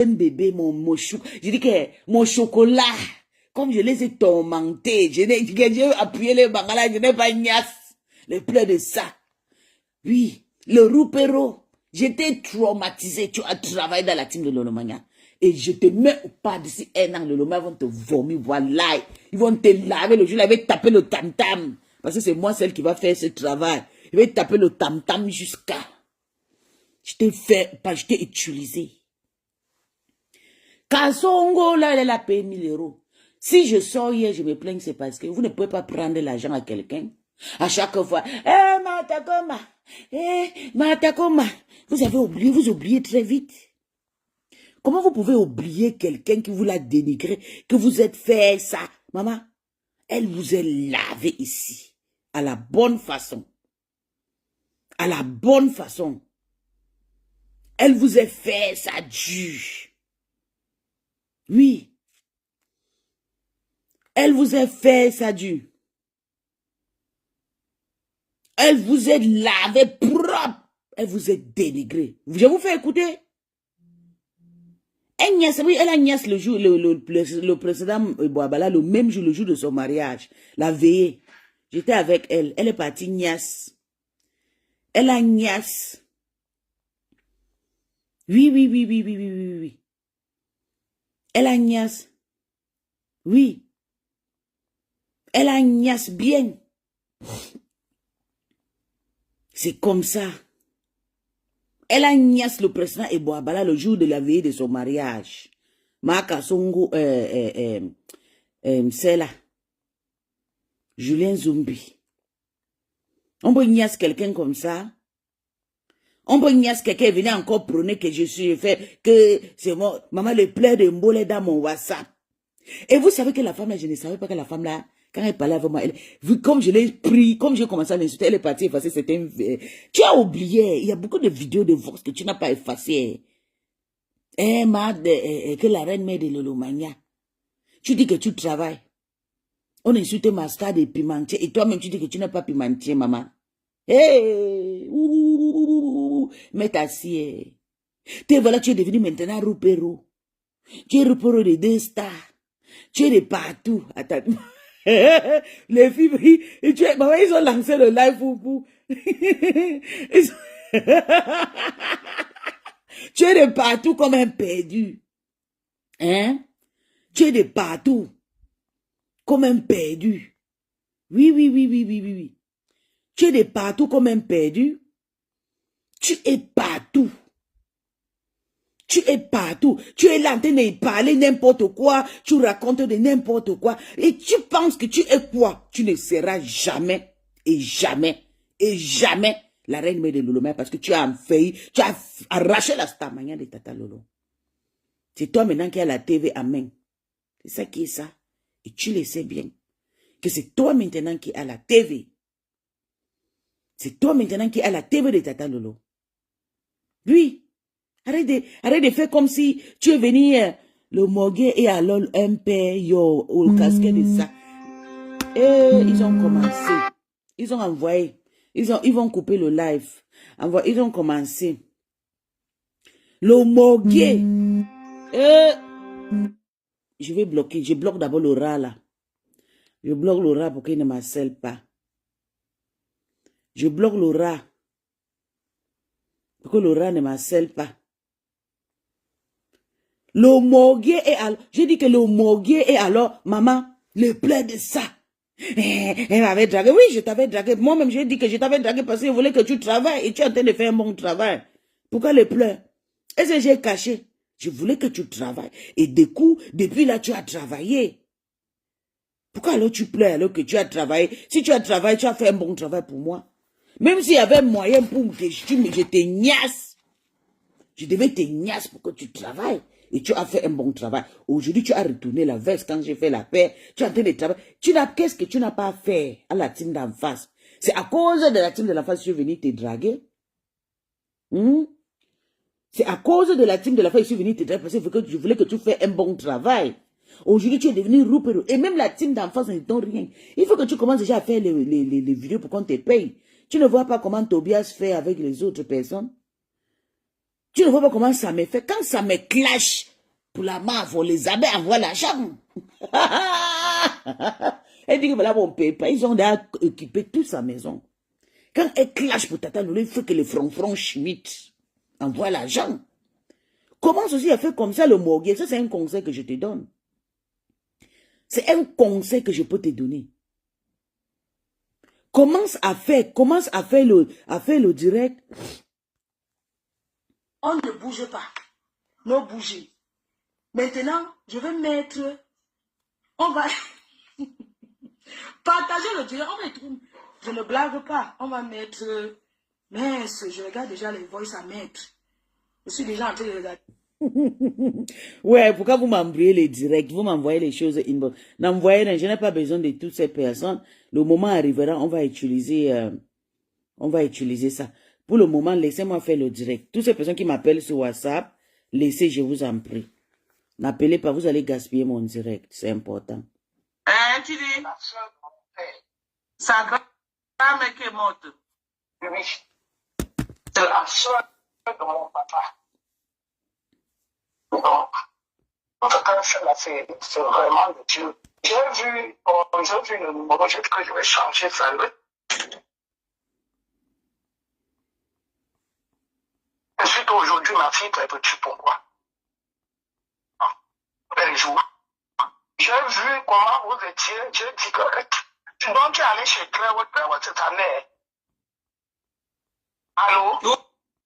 bébé, je dis que mon chocolat, comme je les ai tourmentés, j'ai appuyé les bangalas, je n'ai pas niasse. Les pleurs de ça. Oui, le roupero. J'étais traumatisé. Tu as travaillé dans la team de Lolomania. Et je te mets au pas d'ici un an, Lolomania vont te vomir, voilà. Ils vont te laver le jour, ils vont taper le tam-tam. Parce que c'est moi celle qui va faire ce travail. Ils vont taper le tam-tam jusqu'à. Je t'ai fait, pas, je t'ai utilisé. Kasongo, là, elle a payé 1000 euros. Si je sors hier, je me plains, c'est parce que vous ne pouvez pas prendre l'argent à quelqu'un. À chaque fois, Matakoma, Matakoma. Vous avez oublié, vous oubliez très vite. Comment vous pouvez oublier quelqu'un qui vous l'a dénigré, que vous êtes fait ça? Maman, elle vous est lavé ici, à la bonne façon. À la bonne façon. Elle vous est fait ça dur. Oui. Elle vous est fait ça dur. Elle vous est lavé propre. Elle vous est dénigré. Je vous fais écouter. Elle a niasse le jour, le précédent Boabala, le même jour, le jour de son mariage. La veillée. J'étais avec elle. Elle est partie niasse. Elle a niasse. Oui. Elle a niasse. Oui. Elle a niasse bien. C'est comme ça. Elle a niasse le président Eboabala le jour de la veillée de son mariage. Maka Songo, c'est là. Julien Zumbi. On peut niasse quelqu'un comme ça. On peut niasse quelqu'un venir encore prôner que je suis fait, que c'est moi. Maman le plaît de Mbolé dans mon WhatsApp. Et vous savez que la femme là, je ne savais pas que la femme là, quand elle parlait avec moi, vu comme je l'ai pris, comme j'ai commencé à l'insulter, elle est partie effacer certains. Tu as oublié, il y a beaucoup de vidéos de Vox que tu n'as pas effacées. Que la reine mère de Lolomania. Tu dis que tu travailles. On insulte Mascade et Pimentier, et toi-même tu dis que tu n'es pas Pimentier, maman. Mais t'as si. Voilà, tu es devenu maintenant Roupero. Tu es Roupero de 2 stars. Tu es de partout. Attends. Les filles, maman, ils ont lancé le live pour. Tu es de partout comme un perdu. Hein? Tu es de partout comme un perdu. Oui. Tu es de partout comme un perdu. Tu es partout. Tu es partout. Tu es là en train de parler n'importe quoi. Tu racontes de n'importe quoi. Et tu penses que tu es quoi? Tu ne seras jamais et jamais et jamais la reine mère de Lolomania parce que tu as failli, tu as arraché la stamania de Tata Lolo. C'est toi maintenant qui as la TV à main. C'est ça qui est ça. Et tu le sais bien. Que c'est toi maintenant qui as la TV. C'est toi maintenant qui as la TV de Tata Lolo. Oui. Arrête de faire comme si tu es venu le morgue et alors un père, yo, au casquet de ça. Et ils ont commencé. Ils ont envoyé. Ils vont couper le live. Ils ont commencé. Le morgue. Je vais bloquer. Je bloque d'abord le rat là. Je bloque le rat pour qu'il ne m'harcèle pas. Je bloque le rat. Pour que le rat ne m'harcèle pas. Le morgue est alors. J'ai dit que le morgue est alors, maman, le plaid de ça. Elle m'avait dragué. Oui, je t'avais dragué. Moi-même, j'ai dit que je t'avais dragué parce que je voulais que tu travailles et tu es en train de faire un bon travail. Pourquoi le pleurs? Est-ce que j'ai caché? Je voulais que tu travailles. Et du coup, depuis là, tu as travaillé. Pourquoi alors tu pleures alors que tu as travaillé? Si tu as travaillé, tu as fait un bon travail pour moi. Même s'il y avait moyen pour que je te niasse. Je devais te niasse pour que tu travailles. Et tu as fait un bon travail. Aujourd'hui, tu as retourné la veste quand j'ai fait la paix. Tu es en train de travailler. Qu'est-ce que tu n'as pas fait à la team d'en face? C'est à cause de la team de la face que je suis venu te draguer. C'est à cause de la team de la face que je suis venu te draguer parce que je voulais que tu fasses un bon travail. Aujourd'hui, tu es devenu roupero. Et même la team d'en face ne donne rien. Il faut que tu commences déjà à faire les vidéos pour qu'on te paye. Tu ne vois pas comment Tobias fait avec les autres personnes? Tu ne vois pas comment ça me fait. Quand ça me clash pour la main, pour les abeilles envoient l'argent. Elle dit que voilà, on ne paye pas. Ils ont déjà équipé toute sa maison. Quand elle clash pour Tata Loulou, il faut que les fronfrons chimites envoient l'argent. Comment ceci a fait comme ça le morgue? Ça, c'est un conseil que je te donne. C'est un conseil que je peux te donner. Commence à faire le direct. On ne bouge pas. Ne bougez. Maintenant, je vais mettre... On va partager le direct. On va être... Je ne blague pas. On va mettre... Mince, je regarde déjà les voices à mettre. Je suis déjà en train de regarder. Ouais, pourquoi vous m'envoyez les directs? Vous m'envoyez les choses inbox. N'envoyez rien, je n'ai pas besoin de toutes ces personnes. Le moment arrivera, on va utiliser ça. Pour le moment, laissez-moi faire le direct. Toutes ces personnes qui m'appellent sur WhatsApp, laissez, je vous en prie. N'appelez pas, vous allez gaspiller mon direct. C'est important. Tu dis, sa grand-mère qui est morte. Oui. C'est la soeur de mon papa. Donc, en tout cas, c'est vraiment de Dieu. J'ai vu le numéro, j'ai dit que je vais changer ça. Ensuite, aujourd'hui, ma fille est petite, pourquoi? Un jour, j'ai vu comment vous étiez, j'ai dit que donc tu es allé chez Claire, c'est ta mère. Allô?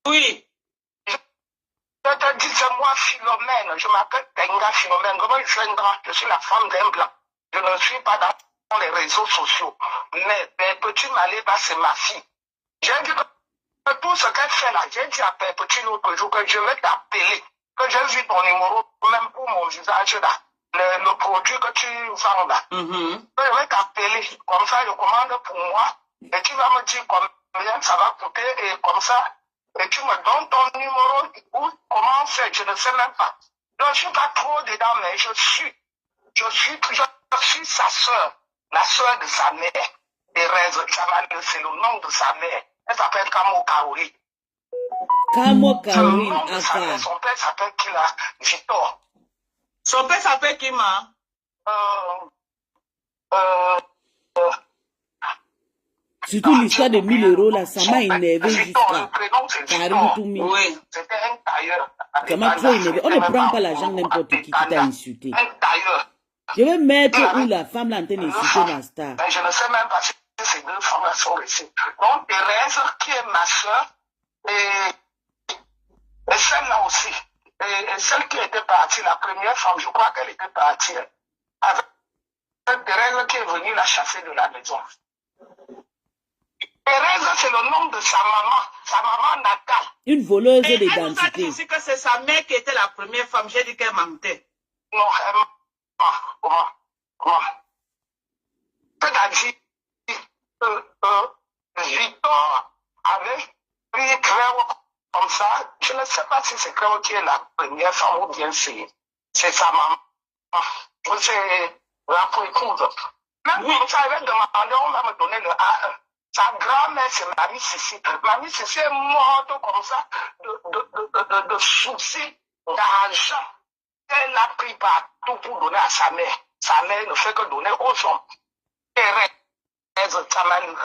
Oui. Je te dis, c'est moi, Philomène. Je m'appelle Tenga Philomène. Comment je suis un grand? Je suis la femme d'un blanc. Je ne suis pas dans les réseaux sociaux. Mais Petit Maléba, c'est ma fille. J'ai dit que tout ce qu'elle fait là, j'ai dit à Petit l'autre jour que je vais t'appeler. Que j'ai vu ton numéro, même pour mon visage là. Le produit que tu vends là. Je vais t'appeler. Comme ça, je commande pour moi. Et tu vas me dire combien ça va coûter. Et comme ça, et tu me donnes ton numéro ou comment on fait, je ne sais même pas. Je ne suis pas trop dedans, mais je suis sa soeur, la soeur de sa mère. Thérèse Chamane, c'est le nom de sa mère. Elle s'appelle Kamo Kaori. Kamo Kaori, son père s'appelle Kila Victor. Son père s'appelle Kima? Surtout l'histoire de 1000 € là, ça m'a énervé jusqu'à Karimtoumi. Oui, c'était un tailleur. Ça m'a trop énervé. On ne prend pas l'argent n'importe qui t'a insulté. Je vais mettre où la femme là en train d'insulter ma star. Je ne sais même pas si ces deux femmes sont ici. Donc Thérèse, qui est ma soeur, et celle-là aussi. Et celle qui était partie, la première femme, je crois qu'elle était partie. Avec Thérèse qui est venue la chasser de la maison. Thérèse, c'est le nom de sa maman natale. Une voleuse d'identité. Elle nous a dit aussi que c'est sa mère qui était la première femme. J'ai dit qu'elle mentait. Non, elle ment. Comment? C'est-à-dire Victor avait pris Cléo comme ça. Je ne sais pas si c'est Cléo qui est la première femme ou bien c'est sa maman. C'est la épouse. Même comme ça, elle va demander, on va me donner le A1. Sa grand-mère, c'est Mamie Sissi. Mamie Sissi est morte comme ça de soucis d'argent. Elle a pris partout pour donner à sa mère. Sa mère ne fait que donner aux hommes. Thérèse Chamane,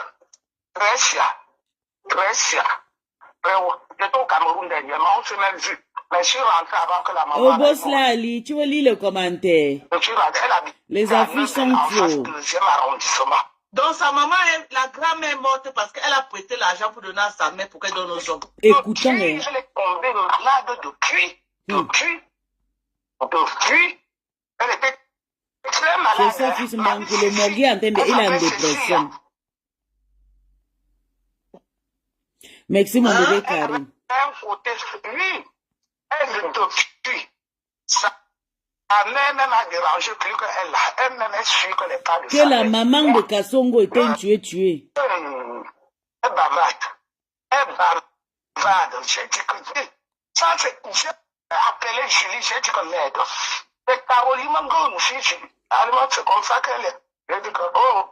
Grécia. J'étais au Cameroun dernièrement, on s'est même vu. Mais je suis rentré avant que la maman... Oh, boss là, Ali, tu veux lire le commentaire. Les affiches sont faux. Deuxième arrondissement. Donc sa maman, la grand-mère est morte parce qu'elle a prêté l'argent pour donner à sa mère pour qu'elle donne aux hommes. Écoutons. Elle est tombée malade depuis. Elle était très malade. C'est ça, fils, le morgue est en train de... Il est en dépression. Merci, mon bébé Karim. Oui, elle depuis. Sa mère même a dérangé plus qu'elle. Elle-même est sûre qu'elle n'est pas de que la maman de Kassongo était tuée. Elle bavarde. J'ai dit que... Ça, j'ai appelé Julie, j'ai dit que merde. Et Caroline m'a dit aussi, Julie. Alors, c'est comme ça qu'elle est. J'ai dit que, non.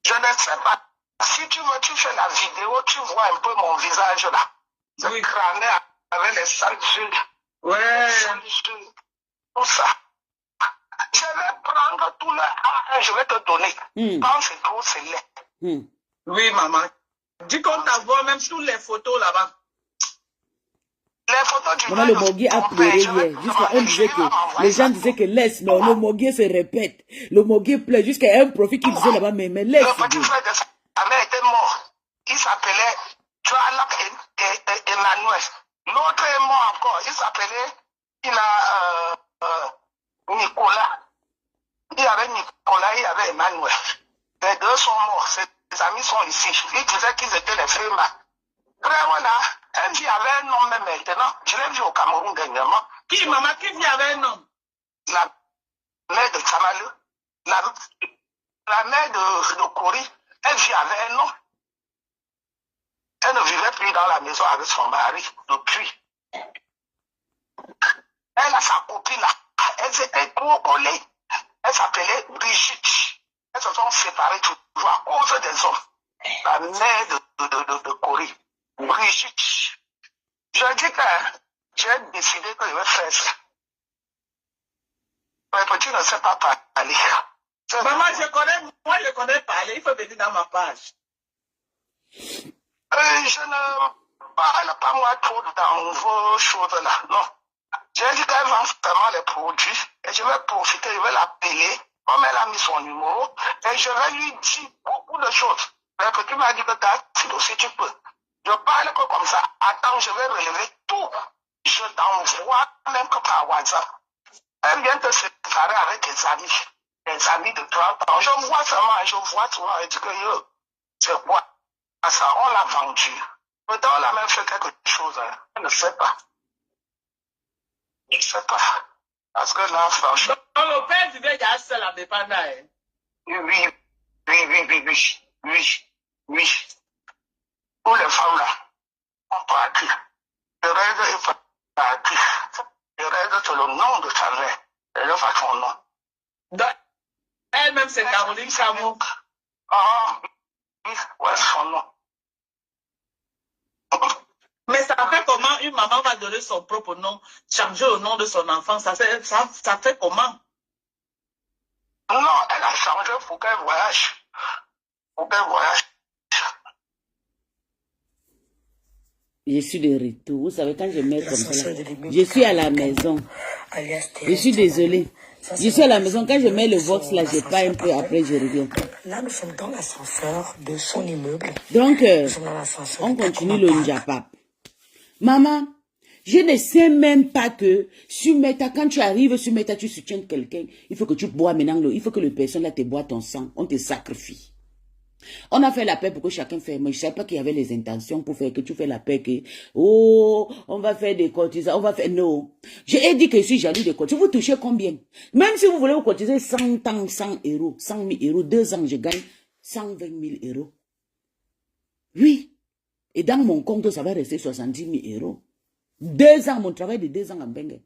Je ne sais pas. Si tu veux, tu fais la vidéo, tu vois un peu mon visage là. Ce crâne avec les sangsules. Ouais. Tout ça. Je vais prendre tout le... je vais te donner. Quand c'est trop, c'est laid. Oui, maman. Dis qu'on t'envoie même toutes les photos là-bas. Les photos du le Moguier a pleuré hier. Jusqu'à on disait que les gens disaient que laisse, non, le Moguier se répète. Le Moguier pleure jusqu'à un profil qui disait là-bas, mais laisse. Le petit frère de sa mère était mort. Il s'appelait Joanna Emmanuel. L'autre est mort encore. Il s'appelait Nicolas. Il y avait Nicolas, il y avait Emmanuel. Les deux sont morts. Ses amis sont ici. Ils disaient qu'ils étaient les frères là. Après, voilà. Elle vit avec un homme même maintenant. Je l'ai vu au Cameroun dernièrement. Qui, maman, qui vit avec un homme? La mère de Samalou. La mère de Kori. Elle vit avec un homme. Elle ne vivait plus dans la maison avec son mari depuis. Elle a sa copine là. Elles étaient collées. Elle s'appelait Brigitte. Elles se sont séparées toujours à cause des hommes. La mère de Kori. Brigitte. Je dis que j'ai décidé que je vais faire ça. Mais petit ne sait pas parler. Maman, moi je connais parler, il faut venir dans ma page. Je ne parle pas moi trop dans vos choses là, non. J'ai dit qu'elle vend vraiment les produits et je vais profiter, je vais l'appeler, comme elle a mis son numéro, et je vais lui dire beaucoup de choses. Mais petit m'a dit que si aussi tu peux. Je parle que comme ça. Attends, je vais relever tout. Je t'envoie même que par WhatsApp. Elle vient te séparer avec tes amis. Des amis de 30 ans. Je vois seulement, je vois souvent. Et dis que yo, c'est quoi ça? On l'a vendu. Peut-être on l'a même fait quelque chose. Hein. Je ne sais pas. Je ne sais pas. Parce que là, franchement. Donc, le père vivait déjà seul à dépendant. Oui. Tous les femmes là ont parti. Le reste est parti. Le reste, c'est le nom de sa mère. Elle a fait son nom. Elle-même, c'est Caroline Chamou. Ah, oui, ouais, son nom. Mais ça fait comment une maman va donner son propre nom, changer le nom de son enfant? Ça fait comment? Non, elle a changé pour qu'elle voyage. Je suis de retour. Vous savez, quand je mets comme ça, je suis à la maison. Je suis désolée. Je suis à la maison. Quand je mets le vox là, je pars un peu, après je reviens. Là, nous sommes dans l'ascenseur de son immeuble. Donc, on continue le Njapap. Maman, je ne sais même pas que sur Meta, quand tu arrives sur Meta, tu soutiens quelqu'un. Il faut que tu bois maintenant. Il faut que le personne là te boit ton sang. On te sacrifie. On a fait la paix pour que chacun fasse. Mais je ne savais pas qu'il y avait les intentions pour faire que tu fais la paix. Que, oh, on va faire des cotisations. On va faire. Non. J'ai dit que je suis jaloux de cotiser. Vous touchez combien? Même si vous voulez vous cotiser 100 ans, 100 euros, 100 000 euros, 2 ans, je gagne 120 000 euros. Oui. Et dans mon compte, ça va rester 70 000 euros. 2 ans, mon travail de 2 ans en Bengue.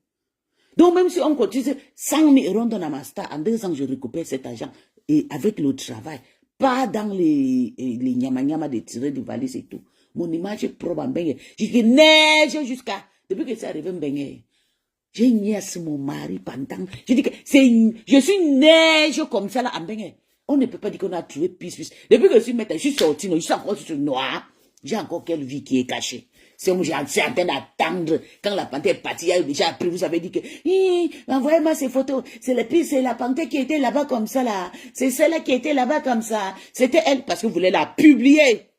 Donc, même si on cotise 100 000 euros dans ma star, en 2 ans, je récupère cet argent. Et avec le travail. Pas dans les nyama de tirer de valises et tout. Mon image est propre en Bengue. J'ai neige jusqu'à... Depuis que c'est arrivé en Bengue, j'ai niaise mon mari pendant... Je dis que je suis neige comme ça là en Bengue. On ne peut pas dire qu'on a trouvé pisse. Depuis que je suis maître, je suis sorti, je suis encore sur le noir. J'ai encore quelle vie qui est cachée. C'est où j'ai en train d'attendre. Quand la panthère est partie, il a déjà appris, vous avez dit que, envoyez-moi ces photos. C'est la panthère qui était là-bas comme ça, là. C'est celle-là qui était là-bas comme ça. C'était elle, parce que vous voulez la publier.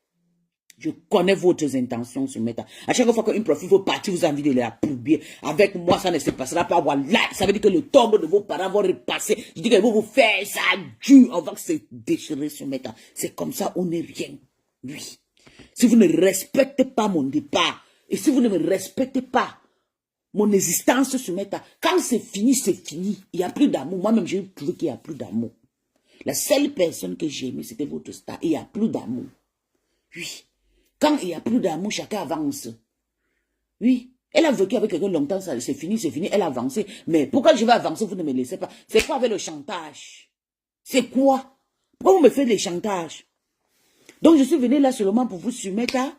Je connais votre intentions sur Meta. À chaque fois qu'une profil faut partir, vous avez envie de la publier. Avec moi, ça ne se passera pas. Voilà. Ça veut dire que le tombe de vos parents va repasser. Je dis que vous faire ça dur. On va se déchirer sur Meta. C'est comme ça, on n'est rien. Oui. Si vous ne respectez pas mon départ, et si vous ne me respectez pas mon existence sur Meta, quand c'est fini, c'est fini. Il n'y a plus d'amour. Moi-même, j'ai trouvé qu'il n'y a plus d'amour. La seule personne que j'ai aimée, c'était votre star. Il n'y a plus d'amour. Oui. Quand il n'y a plus d'amour, chacun avance. Oui. Elle a vécu avec quelqu'un longtemps, c'est fini, c'est fini. Elle a avancé. Mais pourquoi je vais avancer, vous ne me laissez pas? C'est quoi avec le chantage? C'est quoi? Pourquoi vous me faites les chantages? Donc, je suis venu là seulement pour vous soumettre à...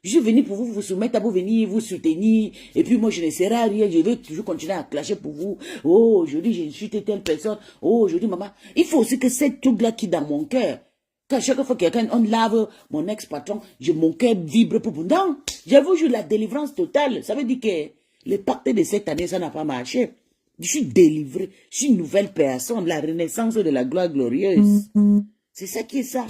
Je suis venu pour vous soumettre, pour venir vous soutenir. Et puis moi, je ne serai à rien. Je vais toujours continuer à clasher pour vous. Oh, aujourd'hui, j'ai insulté telle personne. Oh, aujourd'hui, maman. Il faut aussi que cette truc-là qui est dans mon cœur. Quand chaque fois que quelqu'un, on lave mon ex-patron, mon cœur vibre pour vous. Non, j'avoue, j'ai la délivrance totale. Ça veut dire que le pacte de cette année, ça n'a pas marché. Je suis délivré. Je suis une nouvelle personne. La renaissance de la gloire glorieuse. C'est ça qui est ça.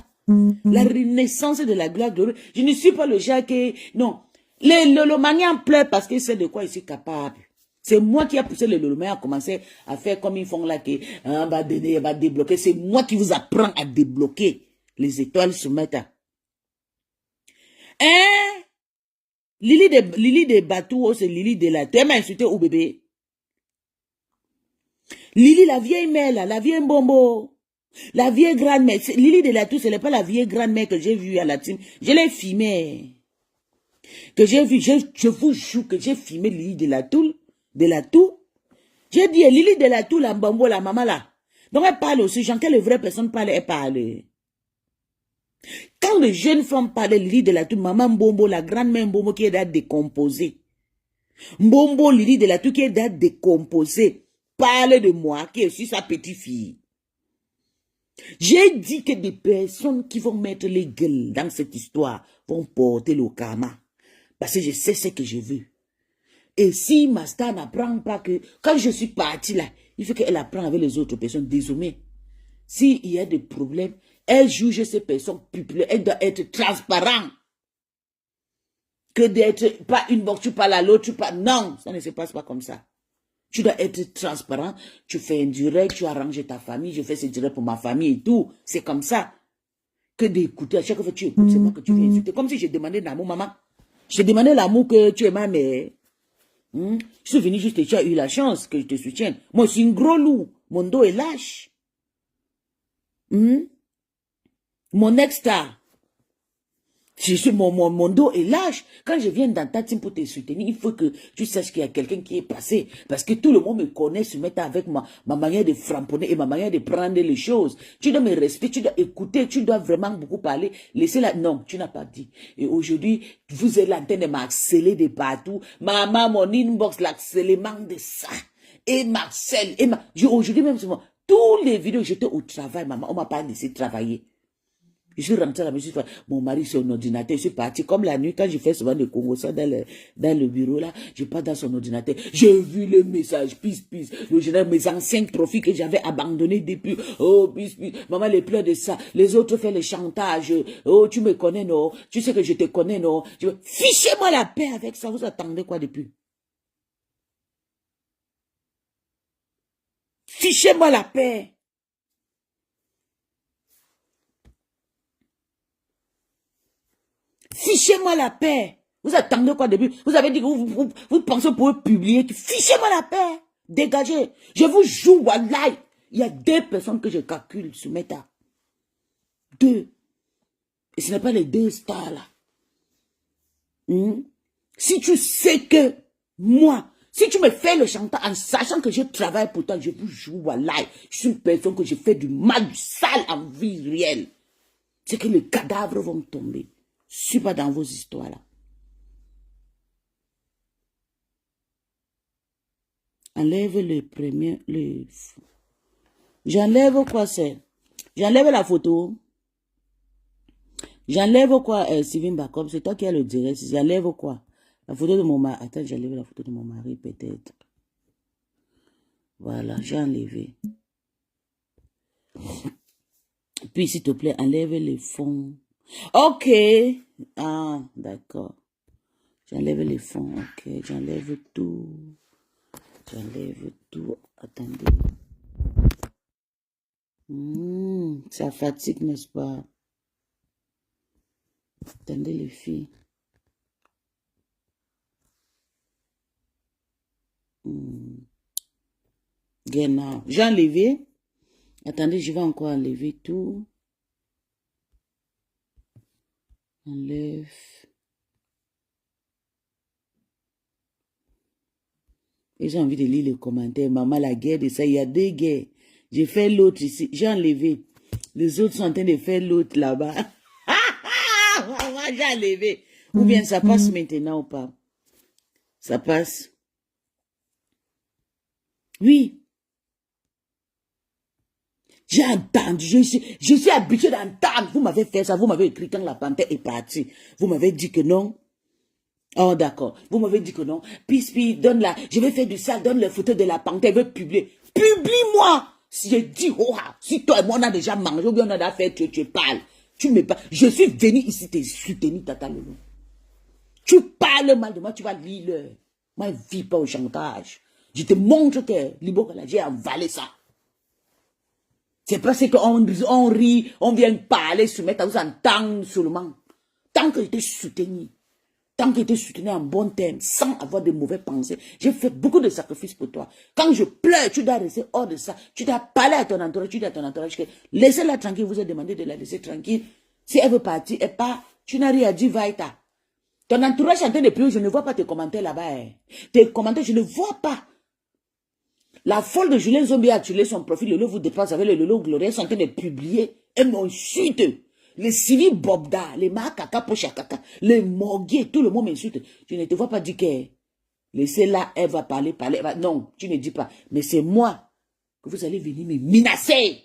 La renaissance de la gloire glorieuse. Je ne suis pas le genre qui... Non. Le maniant pleure parce qu'il sait de quoi il est capable. C'est moi qui a poussé le Lomé à commencer à faire comme ils font là, que va donner, va débloquer. C'est moi qui vous apprends à débloquer. Les étoiles se mettent à... Hein? Lily de Batou, c'est Lily de la... Tu m'as insulté au bébé. Lily, la vieille mère là, la vieille bombo. La vieille grand-mère, Lily de la Tour, ce n'est pas la vieille grand-mère que j'ai vue à la team. Je l'ai filmée. Que j'ai vu, je vous jure que j'ai filmé Lily de la Tour. J'ai dit, Lily de la Tour, la bambo, la maman là. Donc elle parle aussi, Jean, quelle vraie personne parle, elle parle. Quand les jeunes femmes parlent, Lily de la Tour, maman Mbombo, la grand-mère Mbombo qui est là décomposée. Mbombo, Lily de la Tour qui est là décomposée. Parle de moi, qui est aussi sa petite fille. J'ai dit que des personnes qui vont mettre les gueules dans cette histoire vont porter le karma. Parce que je sais ce que je veux. Et si ma star n'apprend pas que... Quand je suis partie là, il faut qu'elle apprenne avec les autres personnes. Désormais, s'il y a des problèmes, elle juge ces personnes publiques. Elle doit être transparente. Que d'être pas une boxe, tu parles à l'autre, tu parles... Non, ça ne se passe pas comme ça. Tu dois être transparent, tu fais un direct, tu arranges ta famille, je fais ce direct pour ma famille et tout. C'est comme ça. Que d'écouter, à chaque fois que tu écoutes, c'est moi que tu viens insulter. Comme si j'ai demandé l'amour, maman. J'ai demandé l'amour que tu es ma mère. Je suis venu juste et tu as eu la chance que je te soutienne. Moi, je suis un gros loup. Mon dos est lâche. Mon ex-star. Mon dos est lâche. Quand je viens dans ta team pour te soutenir, il faut que tu saches qu'il y a quelqu'un qui est passé. Parce que tout le monde me connaît, se met avec ma manière de framponner et ma manière de prendre les choses. Tu dois me respecter, tu dois écouter, tu dois vraiment beaucoup parler. Laissez la... Non, tu n'as pas dit. Et aujourd'hui, vous êtes là en train de m'harceler de partout. Maman, mon inbox, l'harcèlement de ça. Et Marcel, aujourd'hui même, tous les vidéos, j'étais au travail, maman, on m'a pas laissé travailler. Je suis rentré à la maison, mon mari sur son ordinateur, je suis parti comme la nuit, quand je fais souvent des Congo, ça dans le bureau là, je pars dans son ordinateur, j'ai vu le message, peace, mes anciens profils que j'avais abandonnés depuis, oh, peace, maman les pleurs de ça, les autres font le chantage, oh, tu me connais, non, tu sais que je te connais, non, fichez-moi la paix avec ça, vous attendez quoi depuis? Fichez-moi la paix. Fichez-moi la paix. Vous attendez quoi depuis? Vous avez dit que vous pensez pouvoir publier. Fichez-moi la paix. Dégagez. Je vous joue, wallahi. Il y a 2 personnes que je calcule sur Meta. 2. Et ce n'est pas les 2 stars là. Si tu sais que moi, si tu me fais le chantage en sachant que je travaille pour toi, je vous joue, wallahi. Je suis une personne que je fais du mal, du sale en vie réelle. C'est que les cadavres vont tomber. Je ne suis pas dans vos histoires là. Enlève le premier. J'enlève quoi c'est? J'enlève la photo. J'enlève quoi, Steven Backup? C'est toi qui as le direct. J'enlève quoi? La photo de mon mari. Attends, j'enlève la photo de mon mari peut-être. Voilà, j'ai enlevé. Puis s'il te plaît, enlève les fonds. Ok. Ah, d'accord. J'enlève les fonds. Ok, j'enlève tout. J'enlève tout. Attendez. Ça fatigue, n'est-ce pas? Attendez les filles. Genau. J'ai enlevé. Attendez, je vais encore enlever tout. Enlève. Et j'ai envie de lire les commentaires. Maman, la guerre de ça, il y a 2 guerres. J'ai fait l'autre ici. J'ai enlevé. Les autres sont en train de faire l'autre là-bas. Ah! J'ai enlevé. Ou bien ça passe maintenant ou pas? Ça passe. Oui. J'ai entendu, je suis habitué d'entendre. Vous m'avez fait ça, vous m'avez écrit quand la panthère est partie. Vous m'avez dit que non. Oh, d'accord. Vous m'avez dit que non. Puis, donne la, je vais faire du sale, donne les photos de la panthère, veut publier. Publie-moi! Si je dis, oh, si toi et moi on a déjà mangé, ou bien on a déjà fait, tu parles. Tu me parles. Je suis venu ici te soutenir, Tata Lolo. Tu parles mal de moi, tu vas lire. Moi, je ne vis pas au chantage. Je te montre que Libokala, j'ai avalé ça. C'est parce qu'on rit, on vient parler, se mettre à vous entendre seulement. Tant que je t'ai soutenu, tant que je t'ai soutenu en bon terme, sans avoir de mauvaises pensées, j'ai fait beaucoup de sacrifices pour toi. Quand je pleure, tu dois rester hors de ça. Tu dois parler à ton entourage, tu dis à ton entourage que laissez-la tranquille, vous avez demandé de la laisser tranquille. Si elle veut partir, elle part, tu n'as rien à dire, va-y-ta. Ton entourage est en train de pleurer, je ne vois pas tes commentaires là-bas. Hein. Tes commentaires, je ne vois pas. La folle de Julien Zombie a tué son profil, le Lolo vous dépasse avec le Lolo Glorieux, sont en train de publier et m'insulte. Les civils Bobda, les Makaka Pochakaka, les Morguiers, tout le monde m'insulte. Je ne te vois pas dire que laissez-la, elle va parler. Non, tu ne dis pas. Mais c'est moi que vous allez venir me menacer.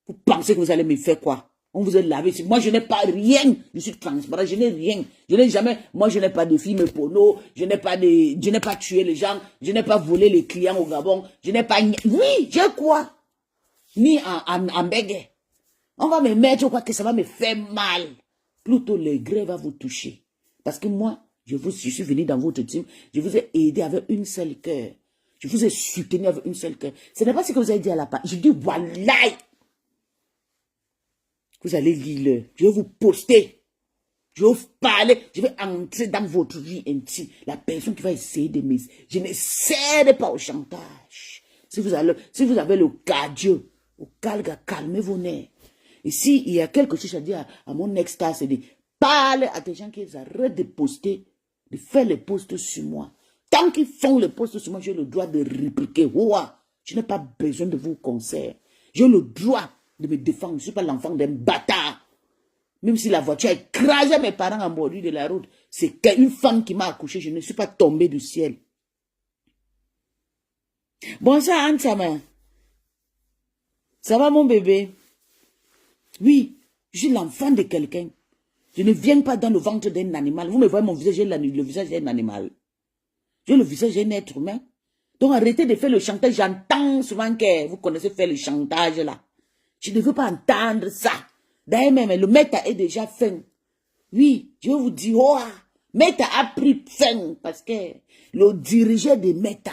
Vous pensez que vous allez me faire quoi? On vous a lavé. Moi, je n'ai pas rien. Je suis transparent. Je n'ai rien. Je n'ai jamais. Moi, je n'ai pas de films porno. Je n'ai pas tué les gens. Je n'ai pas volé les clients au Gabon. Je n'ai pas. Oui, j'ai quoi? Ni en béguet. On va me mettre quoi que ça va me faire mal. Plutôt le gré va vous toucher. Parce que moi, je suis venu dans votre team. Je vous ai aidé avec une seule cœur. Je vous ai soutenu avec une seule cœur. Ce n'est pas ce que vous avez dit à la part. Je dis, wallahi. Vous allez lire, je vais vous poster, je vais vous parler, je vais entrer dans votre vie intime. La personne qui va essayer de me... Je ne cède pas au chantage. Si vous avez le cardio, calmez vos nerfs. Et s'il y a quelque chose à dire à mon ex-star, c'est de parler à des gens qui arrêtent de poster, de faire les posts sur moi. Tant qu'ils font les posts sur moi, j'ai le droit de répliquer. Ouah, je n'ai pas besoin de vos conseils. J'ai le droit de me défendre. Je ne suis pas l'enfant d'un bâtard. Même si la voiture a écrasé mes parents en bordure de la route, c'est une femme qui m'a accouché. Je ne suis pas tombé du ciel. Bonsoir, Anne-Sama. Ça va, mon bébé? Oui, je suis l'enfant de quelqu'un. Je ne viens pas dans le ventre d'un animal. Vous me voyez mon visage, j'ai le visage d'un animal. J'ai le visage d'un être humain. Donc arrêtez de faire le chantage. J'entends souvent que vous connaissez faire le chantage là. Je ne veux pas entendre ça. D'ailleurs même, le Meta est déjà fin. Oui, je vous dis, oh, Meta a pris fin parce que le dirigeant de Meta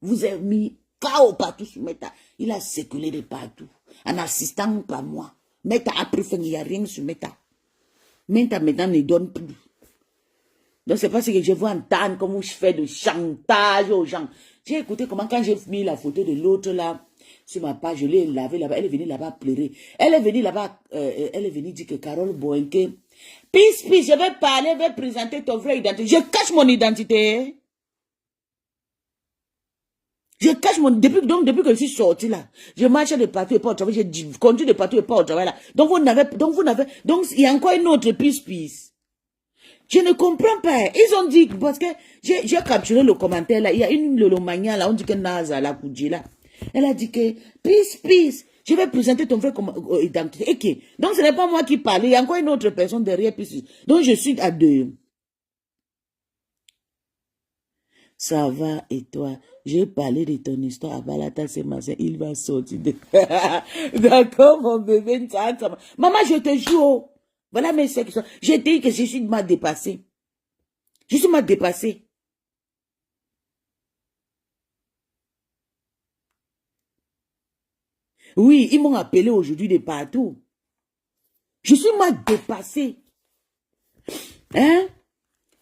vous a mis KO partout sur Meta. Il a séculé de partout. En assistant par moi. Meta a pris fin, il n'y a rien sur Meta. Meta maintenant ne donne plus. Donc c'est parce que je veux entendre comment je fais de chantage aux gens. J'ai écouté comment quand j'ai mis la photo de l'autre là, sur ma page, je l'ai lavé là-bas, elle est venue là-bas pleurer. Elle est venue là-bas, elle est venue dire que Carole Boenke, peace, je vais parler, je vais présenter ton vraie identité. Je cache mon identité. Je cache mon, depuis que je suis sortie là, je marche de partout et pas au travail, je conduis de partout et pas au travail là. Donc il y a encore une autre peace. Je ne comprends pas. Ils ont dit, parce que j'ai capturé le commentaire là, il y a une Lolomania là, on dit que Naza la Koudji là. Elle a dit que, peace, je vais présenter ton vrai identité. Ok. Donc ce n'est pas moi qui parle, il y a encore une autre personne derrière peace. Donc je suis à deux. Ça va et toi? J'ai parlé de ton histoire à Balata ce matin, il va sortir de... D'accord mon bébé, maman je te jure. Voilà mes sections. J'ai dit que je suis mal dépassée. Je suis mal dépassée. Oui, ils m'ont appelé aujourd'hui de partout. Je suis mal dépassée. Hein?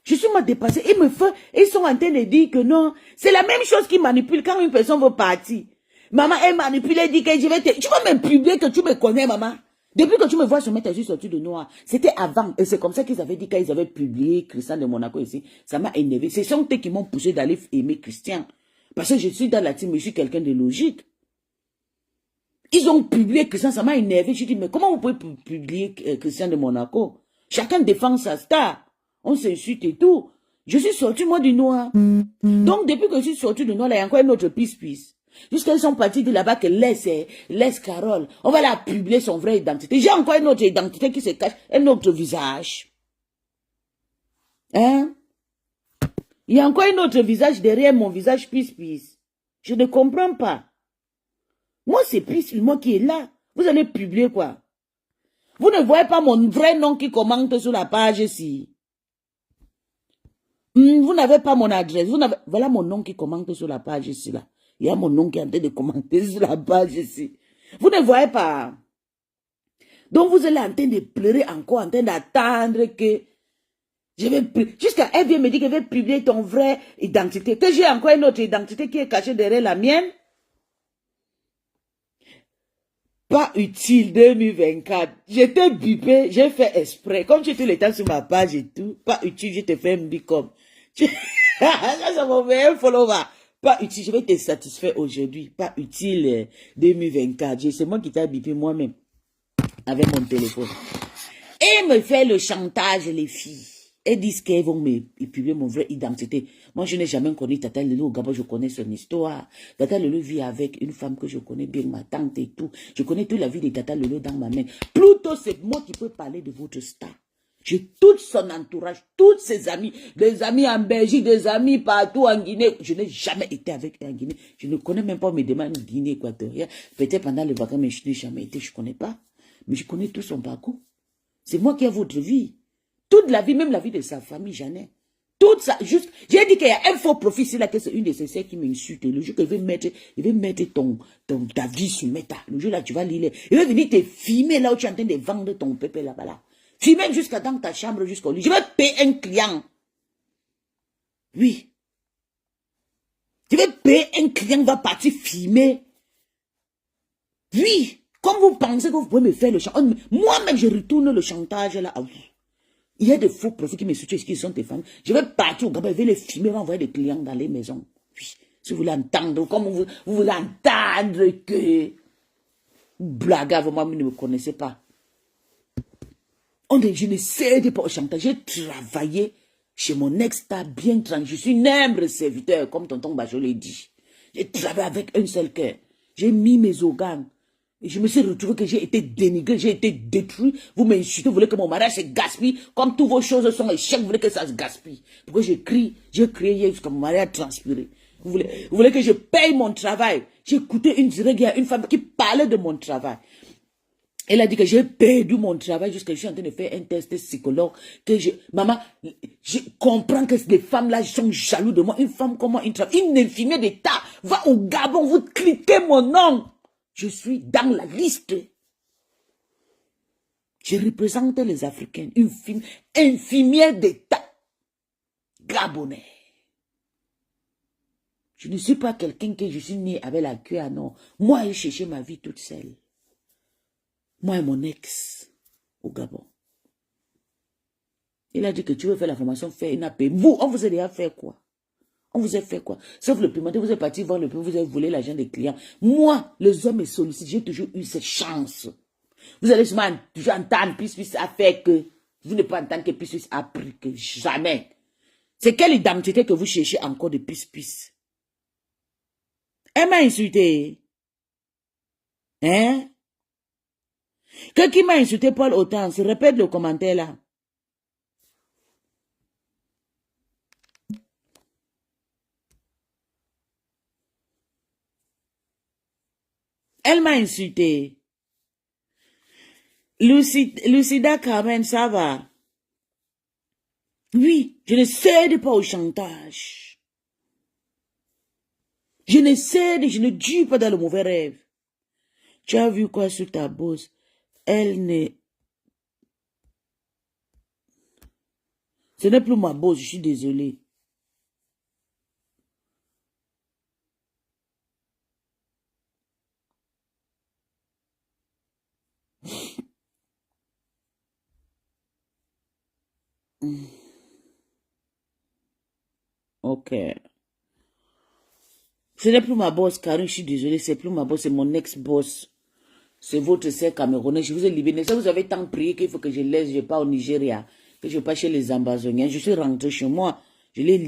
Je suis mal dépassée. Ils sont en train de dire que non. C'est la même chose qui manipule quand une personne veut partir. Maman, elle manipule, elle dit que je vais te... Tu vas me publier que tu me connais, maman. Depuis que tu me vois sur mettre juste sorti de noir, c'était avant. Et c'est comme ça qu'ils avaient dit quand ils avaient publié Christian de Monaco ici. Ça m'a énervé. Ce sont eux qui m'ont poussé d'aller aimer Christian. Parce que je suis dans la team, je suis quelqu'un de logique. Ils ont publié Christian, ça m'a énervé. Je dis, mais comment vous pouvez publier Christian de Monaco? Chacun défend sa star. On s'insulte et tout. Je suis sorti, moi, du noir. Donc, depuis que je suis sorti du noir, là, il y a encore une autre pisse. Jusqu'à ils sont partis de là-bas que laisse Carole. On va la publier son vraie identité. J'ai encore une autre identité qui se cache, un autre visage. Hein? Il y a encore un autre visage derrière mon visage pisse. Je ne comprends pas. Moi, c'est pisse, moi qui est là. Vous allez publier quoi? Vous ne voyez pas mon vrai nom qui commente sur la page ici. Vous n'avez pas mon adresse. Voilà mon nom qui commente sur la page ici, là. Il y a mon nom qui est en train de commenter sur la page ici. Vous ne voyez pas. Donc vous êtes en train de pleurer encore, en train d'attendre que je vais... Jusqu'à elle vient me dire que je vais publier ton vrai identité. Que j'ai encore une autre identité qui est cachée derrière la mienne. Pas utile 2024. J'étais bipé, j'ai fait exprès. Comme tu es tout le temps sur ma page et tout. Pas utile, je te fais un bicom. Ça, c'est mon meilleur follower. Pas utile, je vais te satisfaire aujourd'hui. Pas utile 2024. C'est moi qui t'ai bipé moi-même. Avec mon téléphone. Et me fait le chantage, les filles. Elles disent qu'elles vont me publier mon vraie identité. Moi, je n'ai jamais connu Tata Lelo au Gabon, je connais son histoire. Tata Lelo vit avec une femme que je connais bien, ma tante et tout. Je connais toute la vie de Tata Lelo dans ma main. Plutôt, c'est moi qui peux parler de votre star. J'ai tout son entourage, tous ses amis, des amis en Belgique, des amis partout en Guinée. Je n'ai jamais été avec eux en Guinée. Je ne connais même pas mes demandes Guinée équatoriale. Peut-être pendant le vacances, mais je n'ai jamais été, je ne connais pas. Mais je connais tout son parcours. C'est moi qui ai votre vie. Toute la vie, même la vie de sa famille, j'en ai. Toute ça, juste, j'ai dit qu'il y a un faux profil, c'est là que c'est une de ses sœurs qui m'insulte. Le jour qu'il veut mettre ta vie sur Meta. Le jour là, tu vas lire. Il va venir te filmer là où tu es en train de vendre ton pépé là-bas là. Filmer jusqu'à dans ta chambre, jusqu'au lit. Je vais payer un client. Oui. Je vais payer un client qui va partir filmer. Oui. Comme vous pensez que vous pouvez me faire le chantage. Moi-même, je retourne le chantage là à vous. Il y a des faux profils qui me soutiennent, qui sont tes femmes. Je vais partir au Gabon, je vais les filmer, je vais envoyer des clients dans les maisons. Oui. Si vous voulez entendre, comme vous voulez entendre que blague, moi, vous ne me connaissez pas. Je ne cède pas au chantage. J'ai travaillé chez mon ex-star bien tranquille. Je suis un humble serviteur, comme tonton Bajot l'a dit. J'ai travaillé avec un seul cœur. J'ai mis mes organes. Et je me suis retrouvé que j'ai été dénigré, j'ai été détruit. Vous m'insultez, vous voulez que mon mariage se gaspille. Comme toutes vos choses sont échecs, vous voulez que ça se gaspille. Pourquoi j'ai crié hier jusqu'à mon mariage transpiré. Vous voulez que je paye mon travail. J'ai écouté une femme qui parlait de mon travail. Elle a dit que j'ai perdu mon travail jusqu'à je suis en train de faire un test psychologue. Maman, je comprends que les femmes-là sont jaloux de moi. Une femme comme moi, une infirmière d'État va au Gabon, vous cliquez mon nom. Je suis dans la liste. Je représente les Africains, une infirmière d'État gabonais. Je ne suis pas quelqu'un que je suis né avec la queue à non. Moi, j'ai cherché ma vie toute seule. Moi et mon ex au Gabon. Il a dit que tu veux faire la formation, fais une AP. Vous, on vous a déjà fait quoi? On vous a fait quoi? Sauf le paiement, vous êtes parti voir le paiement, vous avez volé l'argent des clients. Moi, les hommes me sollicitent, j'ai toujours eu cette chance. Vous allez sûrement toujours entendre Puisse a fait que. Vous ne pouvez pas entendre que Puisse a pris que jamais. C'est quelle identité que vous cherchez encore de Puisse? Elle m'a insulté. Hein? Qui m'a insulté Paul Autant? Se répète le commentaire là. Elle m'a insulté. Lucida Carmen, ça va? Oui, je ne cède pas au chantage. Je ne dure pas dans le mauvais rêve. Tu as vu quoi sur ta bosse? Elle n'est... Ce n'est plus ma bosse, je suis désolé. Ok. Ce n'est plus ma boss, Karine, je suis désolée, c'est plus ma boss, c'est mon ex-boss. C'est votre sœur camerounaise. Je vous ai libéré. Ça, vous avez tant prié qu'il faut que je laisse. Je pars au Nigeria. Que je passe chez les Amazoniens. Je suis rentré chez moi. Je l'ai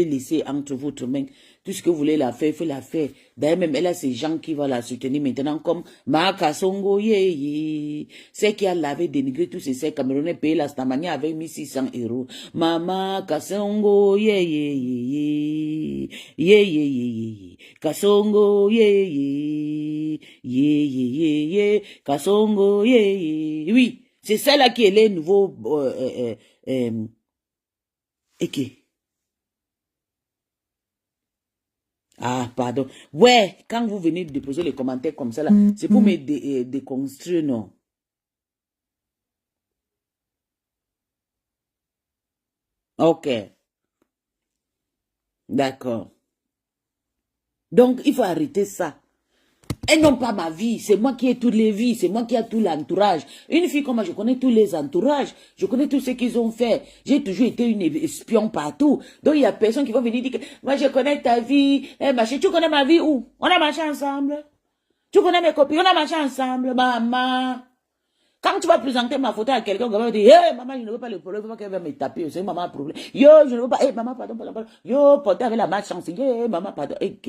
laissé entre votre main. Tout ce que vous voulez la faire, il faut la faire. D'ailleurs, même elle a ces gens qui vont la soutenir maintenant comme Maka Songo Ye. C'est qui a lavé, dénigré tous ces sœurs camerounais, payé la stamania avec 1600 €. Mama Kasongo Ye. Ye. Kasongo Ye. Ye. Kasongo Ye. Oui, c'est celle-là qui est les nouveaux... ok. Ah, pardon. Ouais, quand vous venez de déposer les commentaires comme ça, là, c'est pour me déconstruire, non? Ok. D'accord. Donc, il faut arrêter ça. Et non pas ma vie, c'est moi qui ai toutes les vies, c'est moi qui ai tout l'entourage. Une fille comme moi, je connais tous les entourages, je connais tout ce qu'ils ont fait. J'ai toujours été une espion partout. Donc il y a personne qui va venir dire que moi je connais ta vie, tu connais ma vie où? On a marché ensemble. Tu connais mes copines, on a marché ensemble, maman. Quand tu vas présenter ma photo à quelqu'un, on va dire, hey, maman, je ne veux pas le problème, je veux pas qu'elle va me taper, c'est maman le problème. Yo, je ne veux pas, hey, maman, pardon. Yo, portez avec la malchance, hey, maman, pardon. Hey,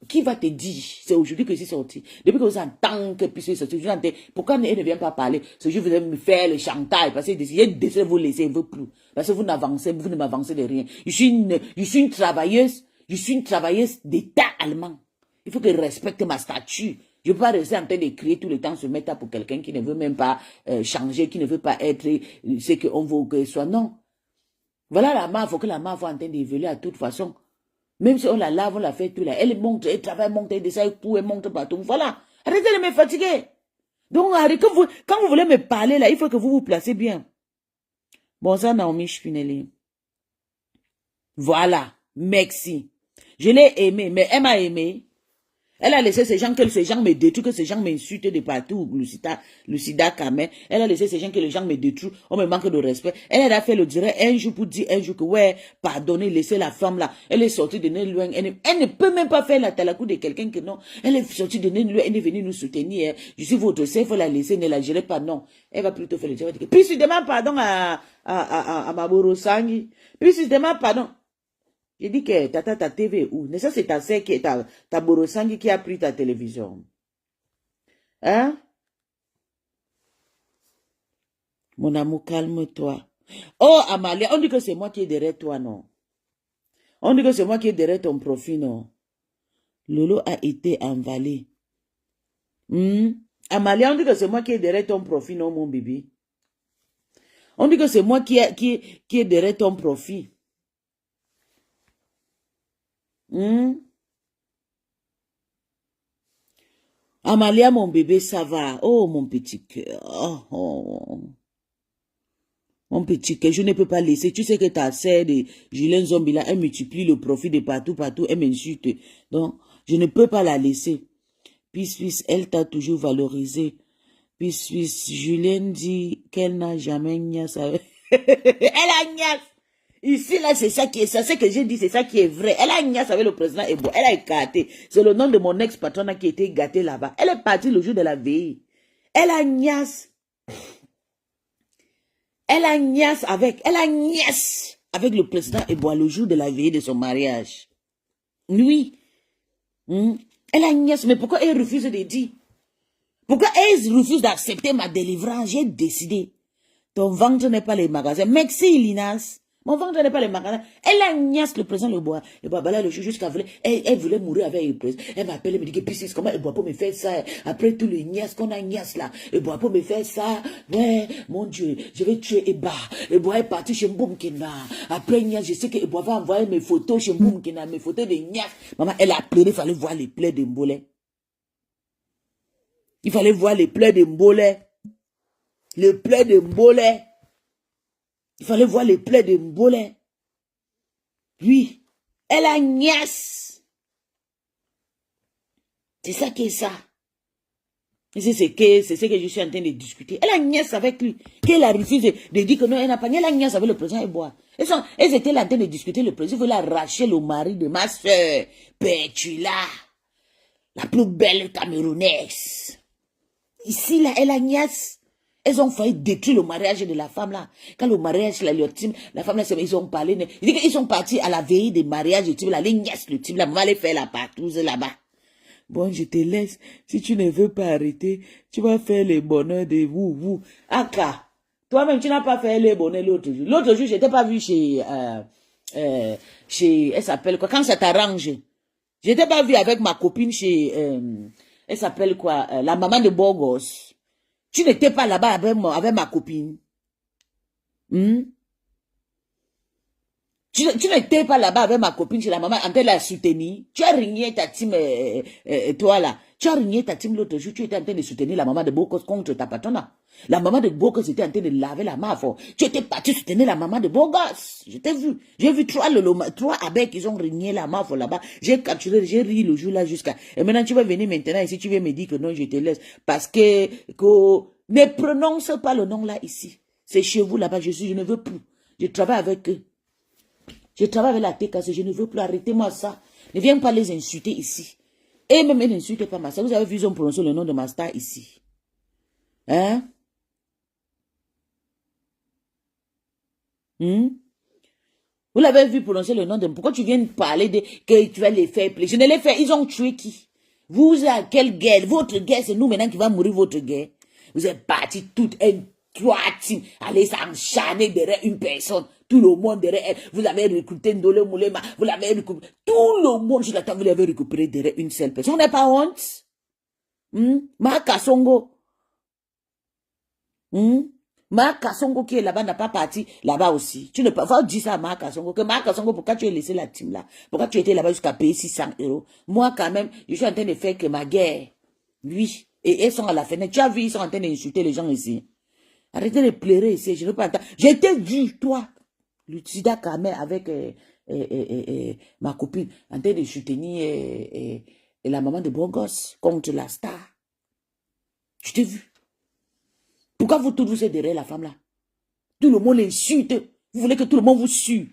qui va te dire? C'est aujourd'hui que c'est sorti. Depuis que vous entendez que puisse sortir, vous entendez, pourquoi elle ne vient pas parler? C'est juste que vous allez me faire le chantage, parce que j'ai décidé de vous laisser, je ne veux plus. Parce que vous ne m'avancez de rien. Je suis une travailleuse d'État allemand. Il faut que je respecte ma statue. Je ne peux pas rester en train de crier tout le temps, se mettre pour quelqu'un qui ne veut même pas changer, qui ne veut pas être ce qu'on veut qu'elle soit. Non. Voilà la main, il faut que la main soit en train d'évoluer à toute façon. Même si on la lave, on la fait tout là. Elle monte, elle travaille, monte, elle descend, elle monte partout. Voilà. Arrêtez de me fatiguer. Donc, quand vous voulez me parler là, il faut que vous vous placez bien. Bon, ça, Naomi Spinelli. Voilà. Merci. Je l'ai aimé, mais elle m'a aimé. Elle a laissé ces gens me détruisent, que ces gens m'insultent de partout, Lucida Kamen. Elle a laissé ces gens que les gens me détruisent, on me manque de respect. Elle a fait le direct un jour pour dire un jour que ouais, pardonnez, laissez la femme là. Elle est sortie de loin. Elle ne peut même pas faire la talakou de quelqu'un que non. Elle est sortie de loin, elle est venue nous soutenir. Je suis votre sœur, il faut la laisser, ne la gérez pas, non. Elle va plutôt faire le direct. Puis tu demandes pardon à Maboro Sangi. Puis tu demandes pardon. J'ai dit que ta TV où? Mais ça, c'est ta sœur qui est ta Borosangi qui a pris ta télévision. Hein? Mon amour, calme-toi. Oh, Amalia, on dit que c'est moi qui est derrière toi, non? On dit que c'est moi qui est derrière ton profil, non? Lolo a été envalé. Amalia, on dit que c'est moi qui est derrière ton profil, non, mon bébé? On dit que c'est moi qui est derrière ton profil. Amalia, mon bébé, ça va. Oh, mon petit cœur. Oh. Mon petit cœur, je ne peux pas laisser. Tu sais que ta sœur de Julien Zombie là, elle multiplie le profit de partout, elle m'insulte. Donc, je ne peux pas la laisser. Puis, elle t'a toujours valorisé. Puis, Julien dit qu'elle n'a jamais niasse avec... Elle a niasse. Ici, là, c'est ça qui est ça. Ce que j'ai dit, c'est ça qui est vrai. Elle a niasse avec le président Ebo. Elle a écarté. C'est le nom de mon ex-patron qui a été gâté là-bas. Elle est partie le jour de la veille. Elle a niasse. Elle a niasse avec le président Ebo le jour de la veille de son mariage. Oui. Elle a niasse. Mais pourquoi elle refuse de dire? Pourquoi elle refuse d'accepter ma délivrance? J'ai décidé. Ton ventre n'est pas les magasins. Merci, Linas. Mon ventre n'est pas les magasins. Elle a niasse le président le bois. Le bois, là, le jour jusqu'à voulait. Elle voulait mourir avec le président. Elle m'appelle, elle me dit que puis comment elle boit pour me faire ça. Après tout le niasse qu'on a niasse là. Elle boit pour me faire ça. Ouais, mon Dieu, je vais tuer Eba. Elle boit est parti chez Mboumkina. Après niasse, je sais que Eba va envoyer mes photos chez Mboumkina, mes photos de niasse. Maman, elle a pleuré, il fallait voir les plaies de Mbolé. Il fallait voir les plaies de Mbolé. Les plaies de Mbolé. Il fallait voir les plaies de Mbolé. Oui. Elle a niasse. C'est ça qui est ça. C'est ce que je suis en train de discuter. Elle a niasse avec lui. Qu'elle a refusé de dire que non, elle n'a pas niasse. Elle a niasse avec le président Ebois. Elles étaient là en train de discuter. Le président voulait arracher le mari de ma soeur. Petula. La plus belle camerounaise. Ici, là, et la nièce. Elles ont failli détruire le mariage de la femme, là. Quand le mariage, là, la femme, là, ils ont parlé. Ils sont partis à la veille des mariages, le type, là, les nièces, le type, là, on va aller faire la partouze là-bas. Bon, je te laisse. Si tu ne veux pas arrêter, tu vas faire les bonheurs de vous. Aka, toi-même, tu n'as pas fait les bonheurs l'autre jour. L'autre jour, je t'ai pas vu chez, elle s'appelle quoi, quand ça t'arrange. Je t'ai pas vu avec ma copine chez, elle s'appelle quoi, la maman de Borgos. Tu n'étais pas là-bas avec ma copine. Tu n'étais pas là-bas avec ma copine chez la maman en train de la soutenir. Tu as régné ta team, toi là. Tu as régné ta team l'autre jour. Tu étais en train de soutenir la maman de Borgos contre ta patronne. La maman de Borgos était en train de laver la main fort. Tu étais parti soutenir la maman de Borgos. Je t'ai vu. J'ai vu trois abeilles qui ont régné la main fort là-bas. J'ai capturé, j'ai ri le jour là jusqu'à. Et maintenant tu vas venir maintenant ici, tu viens me dire que non, je te laisse. Parce que ne prononce pas le nom là ici. C'est chez vous là-bas, je ne veux plus. Je travaille avec eux. Je travaille avec la TKC, je ne veux plus, arrêtez-moi ça. Ne viens pas les insulter ici. Et même, n'insultez pas ma star. Vous avez vu, ils ont prononcé le nom de ma star ici. Hein? Vous l'avez vu prononcer le nom de... Pourquoi tu viens parler de... que tu vas les faire plaisir? Je ne les fais, ils ont tué qui? Vous à quelle guerre? Votre guerre, c'est nous maintenant qui va mourir votre guerre. Vous êtes partis toutes trois teams, allez s'encharner derrière une personne. Tout le monde derrière elle. Vous avez recruté Ndole Moulema. Vous l'avez recruté. Tout le monde sur la table, vous l'avez récupéré derrière une seule personne. On n'a pas honte. Maka Songo. Maka Songo qui est là-bas n'a pas parti là-bas aussi. Tu ne peux pas dire ça à Maka Songo. Que Maka Songo, pourquoi tu as laissé la team là? Pourquoi tu étais là-bas jusqu'à payer 600 €? Moi, quand même, je suis en train de faire que ma guerre. Oui. Et elles sont à la fenêtre. Tu as vu, ils sont en train d'insulter les gens ici. Arrêtez de pleurer ici. Je ne veux pas entendre. J'ai été vu, toi. Le Sida Kamel avec ma copine en train de soutenir la maman de Borgos contre la star. Je t'ai vu. Pourquoi vous tous vous êtes derrière la femme là? Tout le monde l'insulte. Vous voulez que tout le monde vous sue.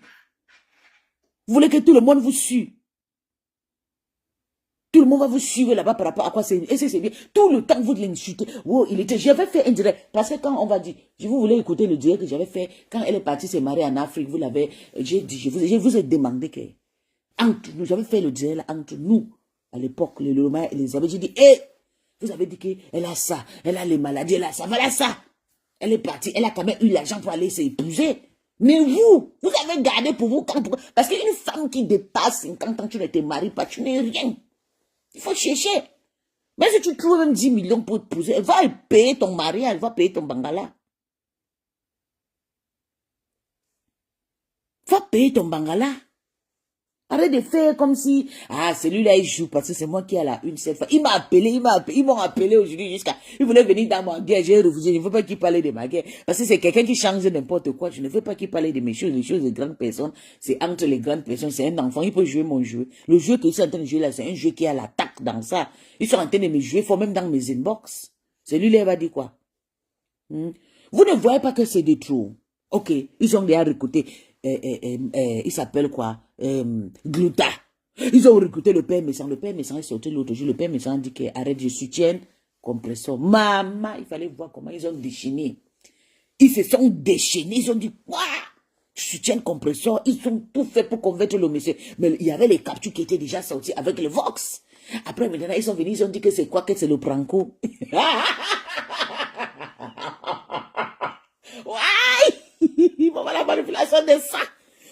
Vous voulez que tout le monde vous sue. Tout le monde va vous suivre là-bas par rapport à quoi c'est. Et c'est bien. Tout le temps, vous l'insultez. Oh, j'avais fait un direct. Parce que quand on va dire, je vous voulais écouter le direct que j'avais fait, quand elle est partie se marier en Afrique, vous l'avez, j'ai dit, je vous ai demandé que, entre nous, j'avais fait le direct là, entre nous, à l'époque, les Loma et les Abbés, j'ai dit, vous avez dit qu'elle a ça, elle a les maladies, elle a ça, voilà ça. Elle est partie, elle a quand même eu l'argent pour aller s'épouser. Mais vous avez gardé pour vous, parce qu'une femme qui dépasse 50 ans, tu ne te maries pas, tu n'es rien. Il faut chercher. Mais si tu trouves même 10 millions pour épouser, elle va payer ton mariage, elle va payer ton bangala. Va payer ton bangala. Arrête de faire comme si, celui-là il joue parce que c'est moi qui ai la une cette fois. Il m'a appelé, ils m'ont appelé aujourd'hui jusqu'à, il voulait venir dans ma guerre, j'ai refusé, je ne veux pas qu'il parle de ma guerre. Parce que c'est quelqu'un qui change n'importe quoi, je ne veux pas qu'il parle de mes choses, les choses de grandes personnes, c'est entre les grandes personnes, c'est un enfant, il peut jouer mon jeu. Le jeu qu'ils sont en train de jouer là, c'est un jeu qui a l'attaque dans ça. Ils sont en train de me jouer, faut même dans mes inbox. Celui-là, il va dire quoi? Vous ne voyez pas que c'est des trous. Ok, ils ont déjà recruté, il s'appelle quoi? Gluta. Ils ont recruté le père méchant. Le père méchant est sorti l'autre jour. Le père méchant dit que arrête, je soutiens compresseur. Maman, il fallait voir comment ils ont déchaîné. Ils se sont déchaînés. Ils ont dit quoi? Tu soutiens compresseur. Ils ont tout fait pour convaincre le monsieur. Mais il y avait les captures qui étaient déjà sortis avec le Vox. Après, maintenant, ils sont venus. Ils ont dit que c'est quoi? Que c'est le Pranco. Ouais! Maman, la manipulation de ça.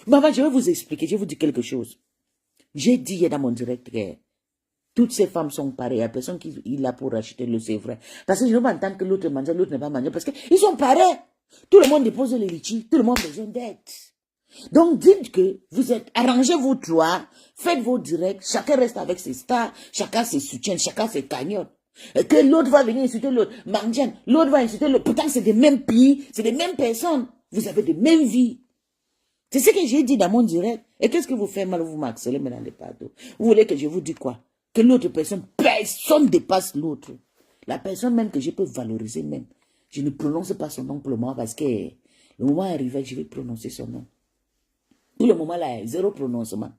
Maman, je vais vous expliquer, je vais vous dire quelque chose. J'ai dit hier dans mon direct que toutes ces femmes sont pareilles. Il n'y a personne qui est là pour acheter le c'est vrai. Parce que je ne veux pas entendre que l'autre mange, l'autre ne va pas manger. Parce qu'ils sont pareils. Tout le monde dépose les litchis. Tout le monde a besoin d'aide. Donc dites que vous êtes, arrangez-vous trois, faites vos directs, chacun reste avec ses stars, chacun ses soutiens, chacun ses cagnottes. Et que l'autre va venir insulter l'autre. Mandiane, l'autre va insulter l'autre. Pourtant, c'est des mêmes pays, c'est des mêmes personnes. Vous avez des mêmes vies. C'est ce que j'ai dit dans mon direct. Et qu'est-ce que vous faites mal? Vous m'accélérez maintenant les partout. Vous voulez que je vous dise quoi? Que l'autre personne, personne dépasse l'autre. La personne même que je peux valoriser même. Je ne prononce pas son nom pour le moment parce que le moment arrivé, je vais prononcer son nom. Tout le moment là, zéro prononcement.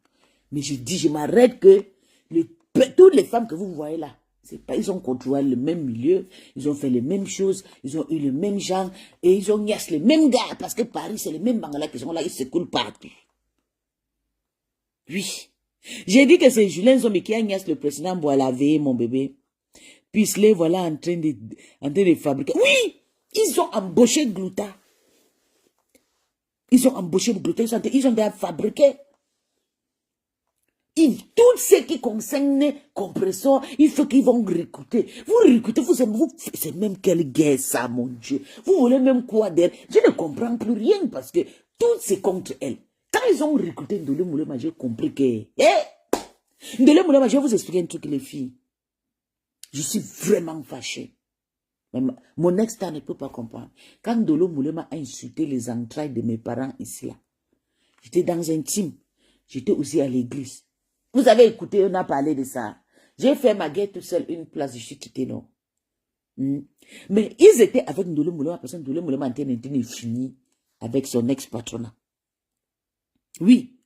Mais je dis, je m'arrête que toutes les femmes que vous voyez là, C'est pas, ils ont contrôlé le même milieu, ils ont fait les mêmes choses, ils ont eu le même genre, et ils ont niasse les mêmes gars, parce que Paris, c'est les mêmes Bangala qui sont là, ils se coulent partout. Oui. J'ai dit que c'est Julien Zombi qui a niasse le président Boalavé, mon bébé. Puis les voilà en train de fabriquer. Oui! Ils ont embauché Glouta. Ils ont embauché Glouta, ils ont déjà fabriqué. Tout ce qui concerne compresseur, il faut qu'ils vont recruter. Vous recrutez, c'est même quelle guerre ça, mon Dieu. Vous voulez même quoi d'elle? Je ne comprends plus rien parce que tout c'est contre elle. Quand ils ont recruté Ndolé Moulema, j'ai compris que... Ndolé Moulema, je vais vous expliquer un truc, les filles. Je suis vraiment fâchée. Mon ex ne peut pas comprendre. Quand Ndolé Moulema a insulté les entrailles de mes parents ici, là, j'étais dans un team. J'étais aussi à l'église. Vous avez écouté, on a parlé de ça. J'ai fait ma guerre tout seul, une place, je suis quitté, non. Mais ils étaient avec Ndolé Moulema, parce que Ndolé Moulema était fini avec son ex-patronat. Oui.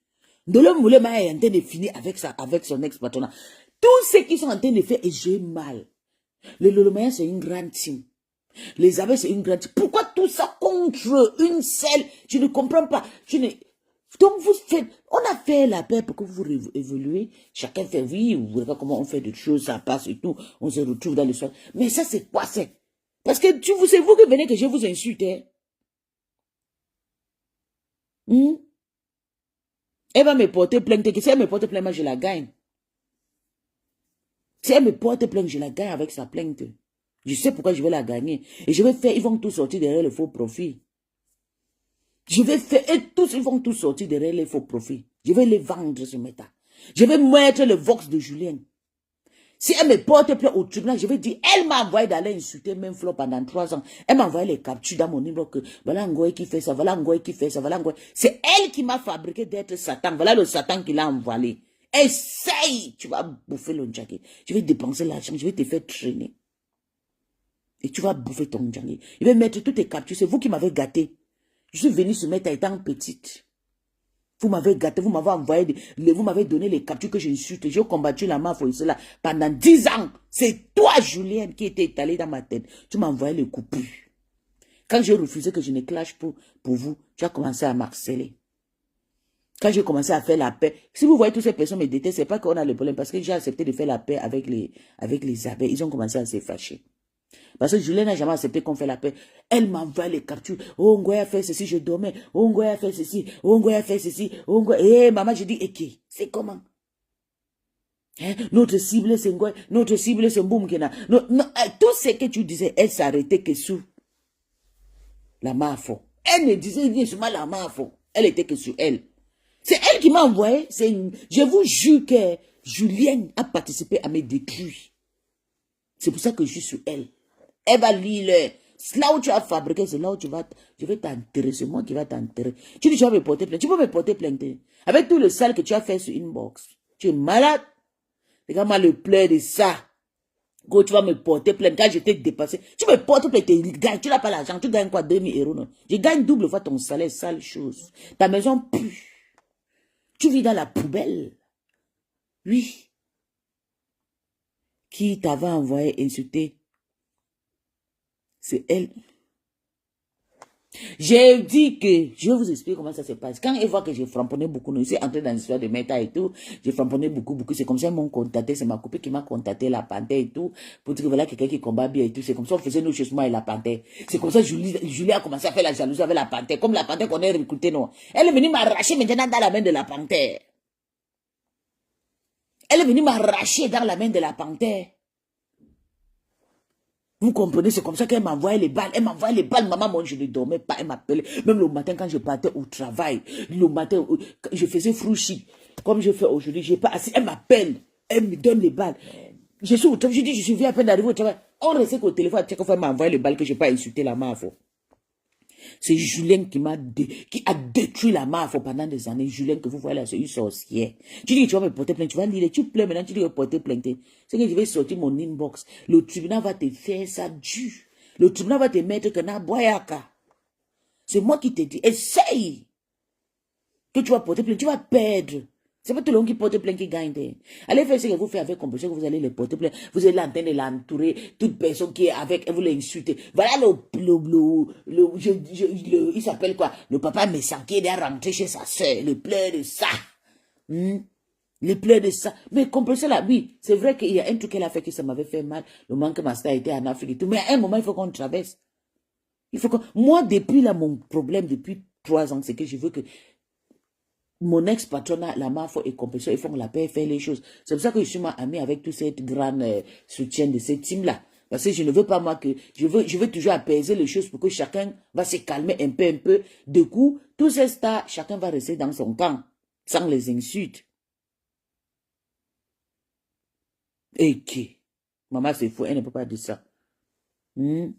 Ndolé Moulema est en train de finir avec son ex-patronat. Tous ceux qui sont en train de faire, et j'ai mal. Le Lolomaya, c'est une grande team. Les abeilles, c'est une grande team. Pourquoi tout ça contre une seule? Je ne comprends pas. Donc, on a fait la paix pour que vous évoluez. Chacun fait, oui, vous voyez comment on fait des choses, ça passe et tout. On se retrouve dans le soir. Mais ça, c'est quoi, c'est? Parce que c'est vous qui venez que je vous insulte. Hein? Elle va me porter plainte. Si elle me porte plainte, moi, je la gagne. Si elle me porte plainte, je la gagne avec sa plainte. Je sais pourquoi je vais la gagner. Et je vais faire, ils vont tous sortir derrière le faux profit. Je vais faire, et tous, ils vont tous sortir derrière les faux profits. Je vais les vendre, ce méta. Je vais mettre le vox de Julien. Si elle me porte plainte au tribunal, je vais dire, elle m'a envoyé d'aller insulter même Flo pendant 3 ans. Elle m'a envoyé les captures dans mon numéro que, voilà Ngoye qui fait ça, voilà Ngoye qui fait ça, voilà Ngoye. C'est elle qui m'a fabriqué d'être Satan. Voilà le Satan qui l'a envoyé. Essaye, tu vas bouffer le Ndjangé. Je vais dépenser l'argent, je vais te faire traîner. Et tu vas bouffer ton Ndjangé. Je vais mettre toutes tes captures, c'est vous qui m'avez gâté. Je suis venu se mettre étant petite. Vous m'avez gâté, vous m'avez envoyé, vous m'avez donné les captures que j'insulte. J'ai combattu la mafia ici là pendant 10 ans. C'est toi, Julien, qui était étalé dans ma tête. Tu m'as envoyé les coupures. Quand j'ai refusé que je ne clash pour vous, tu as commencé à m'harceler. Quand j'ai commencé à faire la paix, si vous voyez toutes ces personnes me détestent, c'est pas qu'on a le problème, parce que j'ai accepté de faire la paix avec les abeilles. Ils ont commencé à se fâcher. Parce que Julien n'a jamais accepté qu'on fait la paix. Elle m'envoie les captures. Oh, Ngoye a fait ceci, je dormais. Oh, Ngoye a fait ceci. Oh, Ngoye a fait ceci. Oh, Ngoye. Eh, maman, je dis, ok, c'est comment? Hein? Notre cible, c'est Ngoye. Notre cible, c'est Mboumkena. Tout ce que tu disais, elle s'arrêtait que sous la mafo. Elle ne disait rien sur la mafo. Elle était que sur elle. C'est elle qui m'a envoyé. Je vous jure que Julien a participé à me détruire. C'est pour ça que je suis sur elle. Elle va lire. Là où tu as fabriqué, c'est là où je vais t'enterrer. C'est moi qui vais t'enterrer. Tu dis, tu vas me porter plainte. Tu peux me porter plainte. Avec tout le sale que tu as fait sur Inbox. Tu es malade. Regarde-moi le pleur de ça. Go, tu vas me porter plainte. Quand je t'ai dépassé, tu me portes plainte. Tu n'as pas l'argent. Tu gagnes quoi? 2000 €, non? Je gagne double fois ton salaire. Sale chose. Ta maison pue. Tu vis dans la poubelle. Oui. Qui t'avait envoyé insulter? C'est elle. J'ai dit que, je vais vous expliquer comment ça se passe. Quand ils voient que j'ai framponné beaucoup, nous sommes entrés dans l'histoire de méta et tout, j'ai framponné beaucoup. C'est comme ça qu'ils m'ont contacté, c'est ma copine qui m'a contacté, la panthère et tout, pour dire que voilà quelqu'un qui combat bien et tout. C'est comme ça qu'on faisait nos choses, moi et la panthère. C'est comme ça que Julie a commencé à faire la jalousie avec la panthère, comme la panthère qu'on a recrutée, non. Elle est venue m'arracher maintenant dans la main de la panthère. Elle est venue m'arracher dans la main de la panthère. Vous comprenez, c'est comme ça qu'elle m'envoyait les balles. Elle m'envoyait les balles. Maman, moi, je ne dormais pas. Elle m'appelait. Même le matin, quand je partais au travail, le matin, je faisais frouchi. Comme je fais aujourd'hui, j'ai pas assez. Elle m'appelle. Elle me donne les balles. Je suis au travail. Je dis, je suis à peine d'arriver au travail. On restait qu'au téléphone. Tu sais qu'elle m'a envoyé les balles que je n'ai pas insulté la mafia. C'est Julien qui a détruit la mafia pendant des années. Julien que vous voyez là, c'est une sorcière. Tu dis que tu vas me porter plainte, tu vas lire, tu pleures maintenant, tu dis que tu vas porter plainte. C'est que je vais sortir mon inbox. Le tribunal va te faire ça dur. Le tribunal va te mettre que na boyaka. C'est moi qui te dis, essaye. Que tu vas porter plainte, tu vas perdre. C'est pas tout le monde qui porte plainte qui gagne. Allez faire ce que vous faites avec compassion, que vous allez les porter plainte. Vous êtes là en train de l'entourer. Toute personne qui est avec, vous l'insultez. Voilà il s'appelle quoi? Le papa méchant qui est rentré chez sa soeur. Le pleur de ça. Les pleurs de ça. Mais comprenez là, oui, c'est vrai qu'il y a un truc qu'elle a fait que ça m'avait fait mal. Le moment que ma star était en Afrique et tout. Mais à un moment, il faut qu'on traverse. Il faut que... Moi, depuis là, mon problème, depuis 3 ans, c'est que je veux que mon ex-patronat, la MAFO et compréhension, ils font la paix, faire les choses. C'est pour ça que je suis ami avec tout cette grande soutien de cette team-là. Parce que je ne veux pas, moi, que... Je veux toujours apaiser les choses pour que chacun va se calmer un peu. Du coup, tous ces stars, chacun va rester dans son camp, sans les insultes. Et qui? Maman, c'est fou, elle ne peut pas dire ça. Elle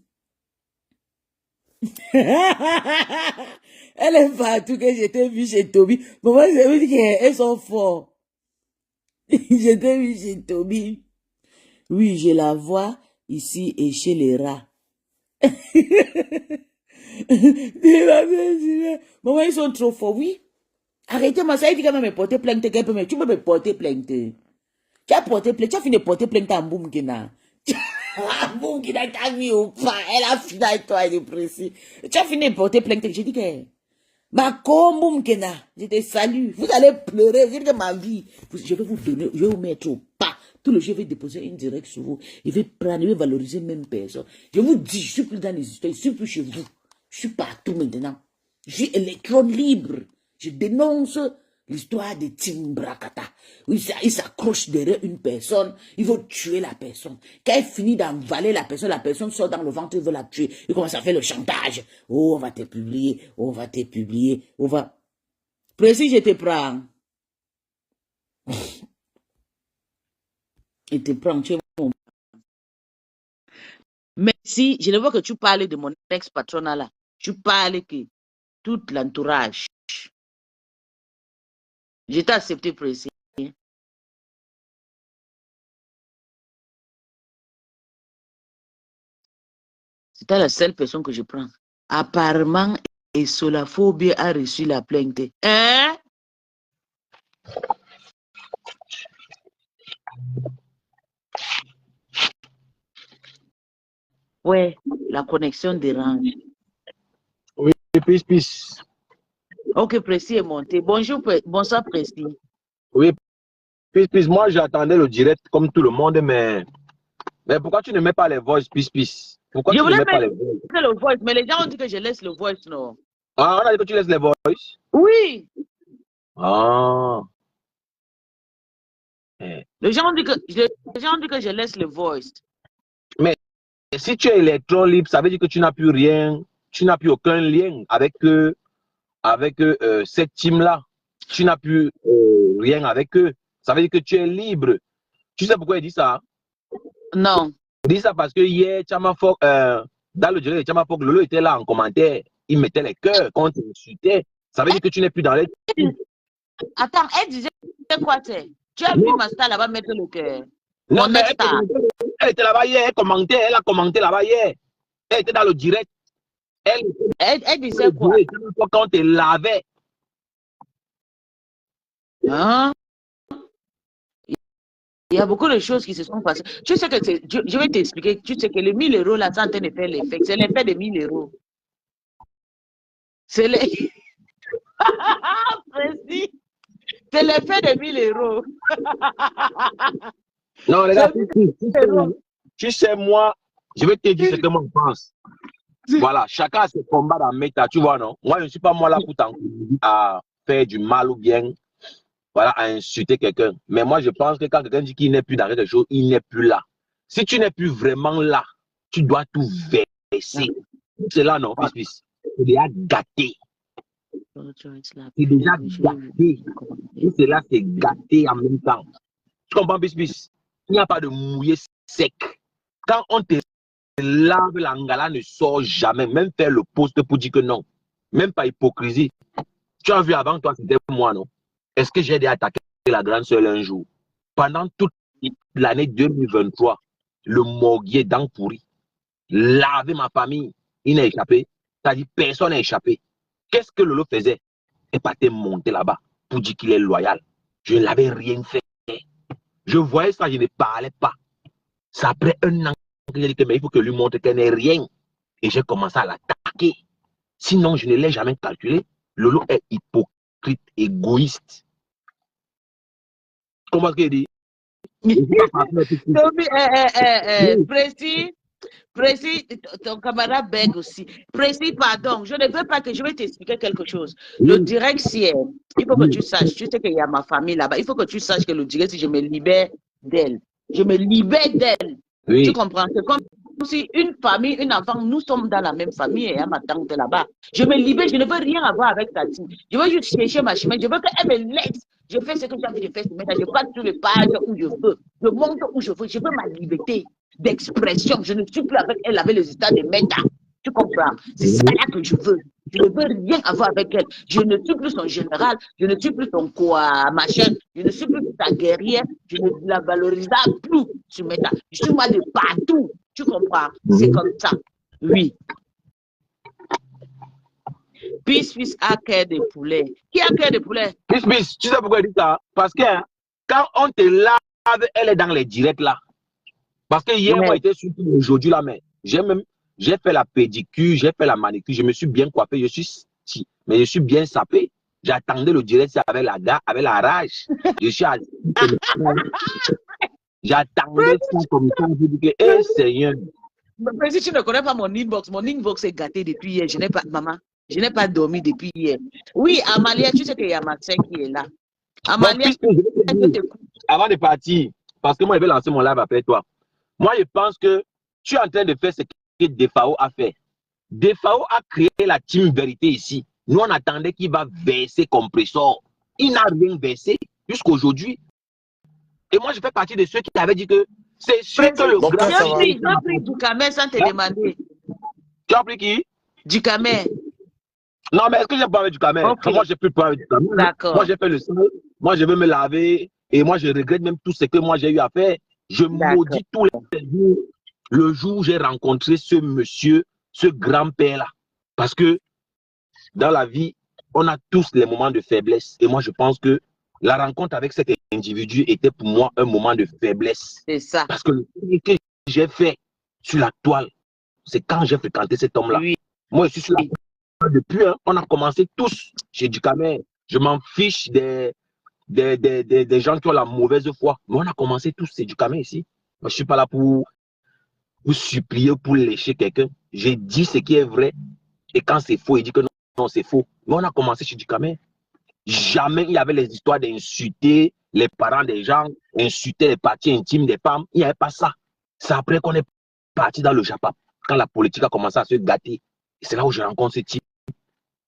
est partout que j'étais vu chez Toby. Maman, ça veut dire qu'elles sont forts. J'étais vu chez Toby. Oui, je la vois ici et chez les rats. Maman, ils sont trop forts, oui. Arrêtez-moi, ça, il dit qu'elle me porter plainte. Tu peux me porter plainte. Tu as porté plainte, tu as fini de porter plainte à Mboumkina. Mboumkina t'a mis au pas, elle a fini avec toi, elle est précis. Tu as fini de porter plainte, j'ai dit que, ma Mboumkina, je te salue, vous allez pleurer, j'ai dit que ma vie, je vais vous donner, je vais vous mettre au pas, tout le jeu, je vais déposer une directe sur vous, je vais prendre, je vais valoriser même personne. Je vous dis, je suis plus dans les histoires, je suis plus chez vous, je suis partout maintenant. Je suis électron libre, je dénonce l'histoire de Tim Brakata. Il s'accroche derrière une personne, il veut tuer la personne. Quand il finit d'envaler la personne sort dans le ventre, il veut la tuer. Il commence à faire le chantage. Oh, on va te publier, on va te publier, on va... Précis, je te prends. Je te prends, tu es mon... Mais si, je ne vois que tu parles de mon ex-patronat là. Tu parles que tout l'entourage. Je t'ai accepté, Précis. C'était la seule personne que je prends. Apparemment, et Solaphobie a reçu la plainte. Hein? Ouais, la connexion dérange. Oui, peace. Ok, Précis est monté. Bonjour, bonsoir, Précis. Oui, peace. Moi, j'attendais le direct comme tout le monde, mais pourquoi tu ne mets pas les voices, peace? Pourquoi Je tu ne voulais mets pas les mettre voices? le voice, mais les gens ont dit que je laisse le voice, non? Ah, on a dit que tu laisses les voices? Oui. Ah. Les gens ont dit que je laisse le voice. Mais si tu es électron libre, ça veut dire que tu n'as plus rien, tu n'as plus aucun lien avec cette team-là. Tu n'as plus rien avec eux. Ça veut dire que tu es libre. Tu sais pourquoi il dit ça? Non. Il dit ça parce que hier, Chamafok, dans le direct de Chamafok, Lolo était là en commentaire. Il mettait les cœurs quand il insultait. Ça veut dire que tu n'es plus dans les... Attends, elle disait quoi, tu as vu ma star là-bas mettre le cœur? Non, Mon mais ex-star. elle était là-bas hier, elle a commenté là-bas hier. Elle était dans le direct. Elle disait quoi? Quand elle lavait. Hein? Il y a beaucoup de choses qui se sont passées. Tu sais que je vais t'expliquer. Tu sais que les 1000 euros là, c'est en train de faire l'effet. C'est l'effet des 1000 euros. C'est les... Précis. C'est l'effet des 1000 euros. Non, les gars, tu sais, moi, je vais te dire ce que moi je pense. Voilà, chacun a ses combats dans méta, tu vois, non? Moi, je ne suis pas moi là pour t'encourager à faire du mal ou bien, voilà, à insulter quelqu'un. Mais moi, je pense que quand quelqu'un dit qu'il n'est plus dans quelque chose, il n'est plus là. Si tu n'es plus vraiment là, tu dois tout verser. C'est là, non, peace. C'est déjà gâté. C'est déjà gâté. Tout cela, c'est gâté en même temps. Tu comprends, peace? Il n'y a pas de mouillé sec. Quand on te lave, l'angala ne sort jamais. Même faire le poste pour dire que non. Même pas hypocrisie. Tu as vu avant toi, c'était moi, non? Est-ce que j'ai déjà attaqué la grande sœur un jour? Pendant toute l'année 2023, le morguier dent pourri, laver ma famille, il n'a échappé. C'est-à-dire, personne n'a échappé. Qu'est-ce que Lolo faisait? Et pas te monter là-bas pour dire qu'il est loyal. Je n'avais rien fait. Je voyais ça, je ne parlais pas. C'est après un an que j'ai dit que mais il faut que lui montre qu'elle n'est rien. Et j'ai commencé à l'attaquer. Sinon, je ne l'ai jamais calculé. Lolo est hypocrite, égoïste. Comment est-ce qu'il dit? Précis, ton camarade bègue aussi. Précis, pardon, je ne veux pas que je vais t'expliquer quelque chose. Le direct, si il faut que tu saches, tu sais qu'il y a ma famille là-bas, il faut que tu saches que le direct, si je me libère d'elle, je me libère d'elle. Oui. Tu comprends? C'est comme si une famille, une enfant, nous sommes dans la même famille et il y a ma tante là-bas. Je me libère, je ne veux rien avoir avec ta team. Je veux juste chercher ma chemin, je veux qu'elle me laisse. Je fais ce que j'ai envie de faire, je passe sur les pages où je veux, je monte où je veux ma liberté d'expression. Je ne suis plus avec elle, avec les états de méta. Tu comprends? C'est ça là que je veux. Je ne veux rien avoir avec elle. Je ne suis plus son général, je ne suis plus son quoi, machin, je ne suis plus ta guerrière, je ne la valorise plus sur méta. Je suis moi de partout. Tu comprends? C'est comme ça. Oui. Peace a cœur de poulet. Qui a cœur de poulet? Peace, tu sais pourquoi il dit ça? Parce que quand on te lave, elle est dans les directs là. Parce que hier, moi, j'étais surtout aujourd'hui là, mais j'ai fait la pédicure, j'ai fait la manicure, je me suis bien coiffé, mais je suis bien sapé. J'attendais le direct avec la rage. Je suis assis. J'attendais ça comme ça. Je dis que, eh Seigneur. Mais si tu ne connais pas mon inbox est gâté depuis hier. Je n'ai pas dormi depuis hier. Oui, Amalia, tu sais qu'il y a ma soeur qui est là. Amalia, avant de partir, parce que moi, je vais lancer mon live après toi. Moi, je pense que tu es en train de faire ce que Defao a fait. Defao a créé la team vérité ici. Nous, on attendait qu'il va verser compresseur. Il n'a rien versé jusqu'aujourd'hui. Et moi, je fais partie de ceux qui avaient dit que c'est sûr que le grand... Tu as pris du camé sans te demander. Tu as pris qui? Du camé. Non, mais est-ce que j'ai pas avec du camé? Okay. Moi, j'ai plus pas avec du camé. D'accord. Moi, j'ai fait le sang. Moi, je veux me laver. Et moi, je regrette même tout ce que moi, j'ai eu à faire. Je maudis tous les jours le jour où j'ai rencontré ce monsieur, ce grand-père-là. Parce que dans la vie, on a tous les moments de faiblesse. Et moi, je pense que la rencontre avec cet individu était pour moi un moment de faiblesse. C'est ça. Parce que le truc que j'ai fait sur la toile, c'est quand j'ai fréquenté cet homme-là. Oui. Moi, je suis sur la toile depuis, hein, on a commencé tous chez Ducamel. Je m'en fiche des gens qui ont la mauvaise foi. Mais on a commencé tous chez Ducamel ici. Moi, je ne suis pas là pour supplier, pour lécher quelqu'un. J'ai dit ce qui est vrai. Et quand c'est faux, il dit que non, c'est faux. Mais on a commencé chez Ducamel. Jamais il y avait les histoires d'insulter les parents des gens, insulter les parties intimes des femmes. Il n'y avait pas ça. C'est après qu'on est parti dans le Japon. Quand la politique a commencé à se gâter. Et c'est là où je rencontre ce type.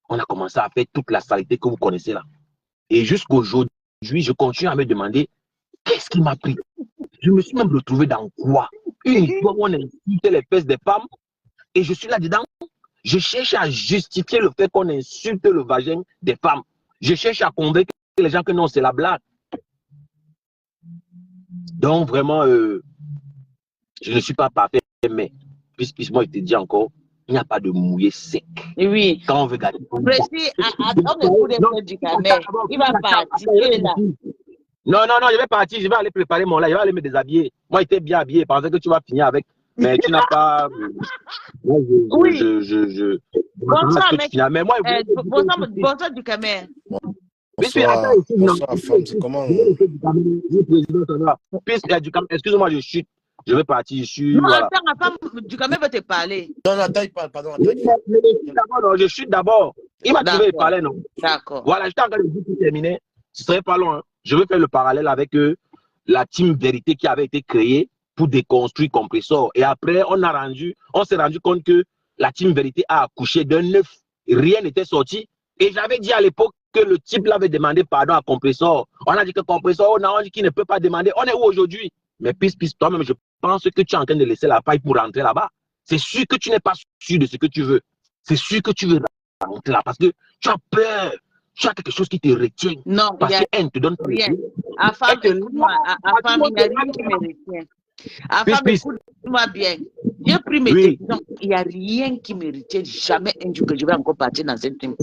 On a commencé à faire toute la saleté que vous connaissez là. Et jusqu'aujourd'hui, je continue à me demander qu'est-ce qui m'a pris. Je me suis même retrouvé dans quoi? Une histoire où on insultait les fesses des femmes. Et je suis là-dedans. Je cherche à justifier le fait qu'on insulte le vagin des femmes. Je cherche à convaincre les gens que non, c'est la blague. Donc, vraiment, je ne suis pas parfait, mais puisque moi, je te dis encore, il n'y a pas de mouillé sec. Oui. Quand on veut gagner. Précis, attends le coup de du camé. Il va partir là. Non, je vais partir, je vais aller préparer mon live, je vais aller me déshabiller. Moi, j'étais bien habillé, je pensais que tu vas finir avec. Mais tu n'as pas. Oui. Bonsoir, mec. Mais moi, bonsoir du camé. Bonsoir, femme, c'est comment? Excuse-moi, je chute. Je vais partir, je suis. Non, voilà. attends, du camé va te parler. Non, attends, il parle, pardon. Je chute d'abord. Il m'a trouvé parler, non? D'accord. Voilà, j'étais en train de dire tout terminer. Ce serait pas long. Hein. Je vais faire le parallèle avec la team vérité qui avait été créée pour déconstruire Compressor. Et après, on s'est rendu compte que la team vérité a accouché d'un œuf. Rien n'était sorti. Et j'avais dit à l'époque que le type l'avait demandé pardon à Compressor. On a dit que Compressor, on a dit qu'il ne peut pas demander. On est où aujourd'hui? Mais pisse, toi-même, je pense que tu es en train de laisser la paille pour rentrer là-bas. C'est sûr que tu n'es pas sûr de ce que tu veux. C'est sûr que tu veux rentrer là parce que tu as peur. Tu as quelque chose qui te retient. Non, parce qu'elle te donne rien. À femme, écoute-moi, il n'y a rien qui me retient. À femme, écoute-moi bien. J'ai pris mes décisions. Il n'y a rien qui me retient. Jamais un jour que je vais encore partir dans cette team.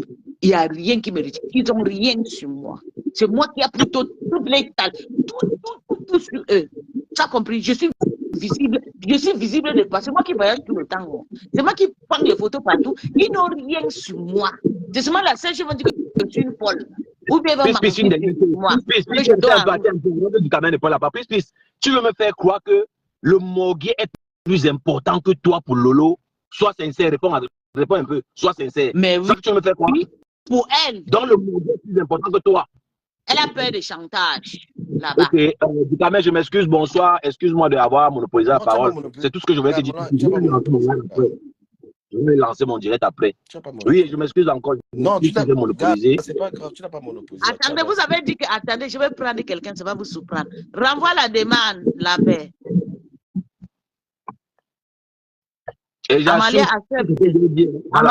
Il n'y a rien qui me retient. Ils n'ont rien sur moi. C'est moi qui ai plutôt toutes les tales, tout sur eux. Tu as compris? Je suis visible de partout. C'est moi qui voyage tout le temps. Oh. C'est moi qui prends les photos partout. Ils n'ont rien sur moi. C'est seulement la seule chose qui vont dire que je suis une folle. Ou bien ils vont m'arrêter sur moi. Tu veux me faire croire que le morguier est plus important que toi pour Lolo? Sois sincère, réponds un peu. Sois sincère. Mais oui. Ça que tu veux me faire croire? Pour elle. Donc le morguier est plus important que toi. Elle a peur de chantage là-bas. Ok, je m'excuse, bonsoir, excuse-moi d'avoir monopolisé la parole. C'est tout ce que je voulais te dire. Je vais lancer mon direct après. Oui, je m'excuse encore. Non, tu n'as monopolisé. C'est pas grave, tu n'as pas monopolisé. Attendez, vous avez dit que, attendez, je vais prendre quelqu'un, ça va vous surprendre. Renvoie la demande, la paix. Et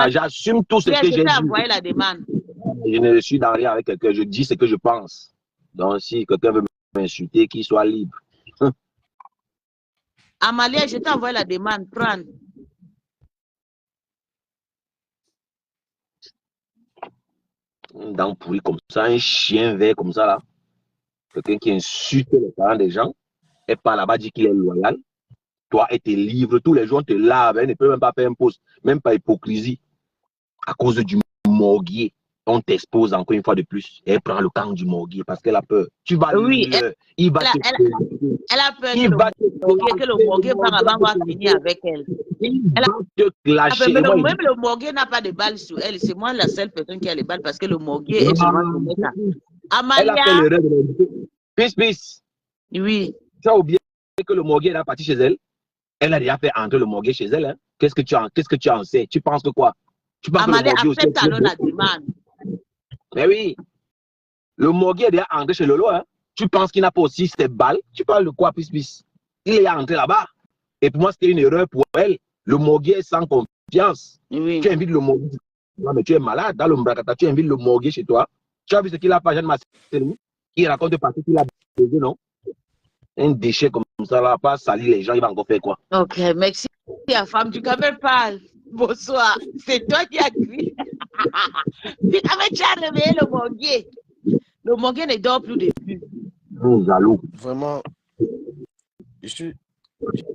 j'assume tout ce que j'ai dit. Envoyé la demande. Je ne suis dans rien avec quelqu'un, je dis ce que je pense. Donc si quelqu'un veut m'insulter, qu'il soit libre. Amalia, je t'ai envoyé la demande, prends. Dans pourri comme ça, un chien vert comme ça là. Quelqu'un qui insulte les parents des gens et par là-bas dit qu'il est loyal. Toi et tes livres, tous les jours on te lave, elle ne peut même pas faire un post, même pas hypocrisie. À cause du morguier, on t'expose encore une fois de plus. Elle prend le camp du morguier parce qu'elle a peur. Tu vas oui, elle a peur que le morguier va avoir fini avec elle. Elle a peur, mais même le morguier n'a pas de balles sur elle. C'est moi la seule personne qui a les balles parce que le morguier est souvent comme ça. Amalia. Elle a fait l'erreur de Peace. Oui. Tu as oublié que le morguier est parti chez elle. Elle a déjà fait entrer le morguier chez elle. Hein? Qu'est-ce que tu en sais? Tu penses que quoi? Tu penses Amalia, que le morguier accepte alors la demande. Mais oui. Le morguier est déjà entré chez Lolo. Hein? Tu penses qu'il n'a pas aussi ses balles? Tu parles de quoi, Peace? Il est entré là-bas. Et pour moi, c'était une erreur pour elle. Le morguier est sans confiance. Oui. Tu invites le morguier. Non, mais tu es malade. Dans le Mbrakata, tu invites le morguier chez toi. Tu as vu ce qu'il a fait à Jeanne Marcelini? Il raconte partout qu'il a baisé, non? Un déchet comme ça, là, pas salir les gens, il va encore faire quoi? Ok, merci la femme du Cameroun parle. Bonsoir. C'est toi qui as crié. Tu as réveillé le morguier. Le morguier ne dort plus depuis. Jaloux. Vraiment, je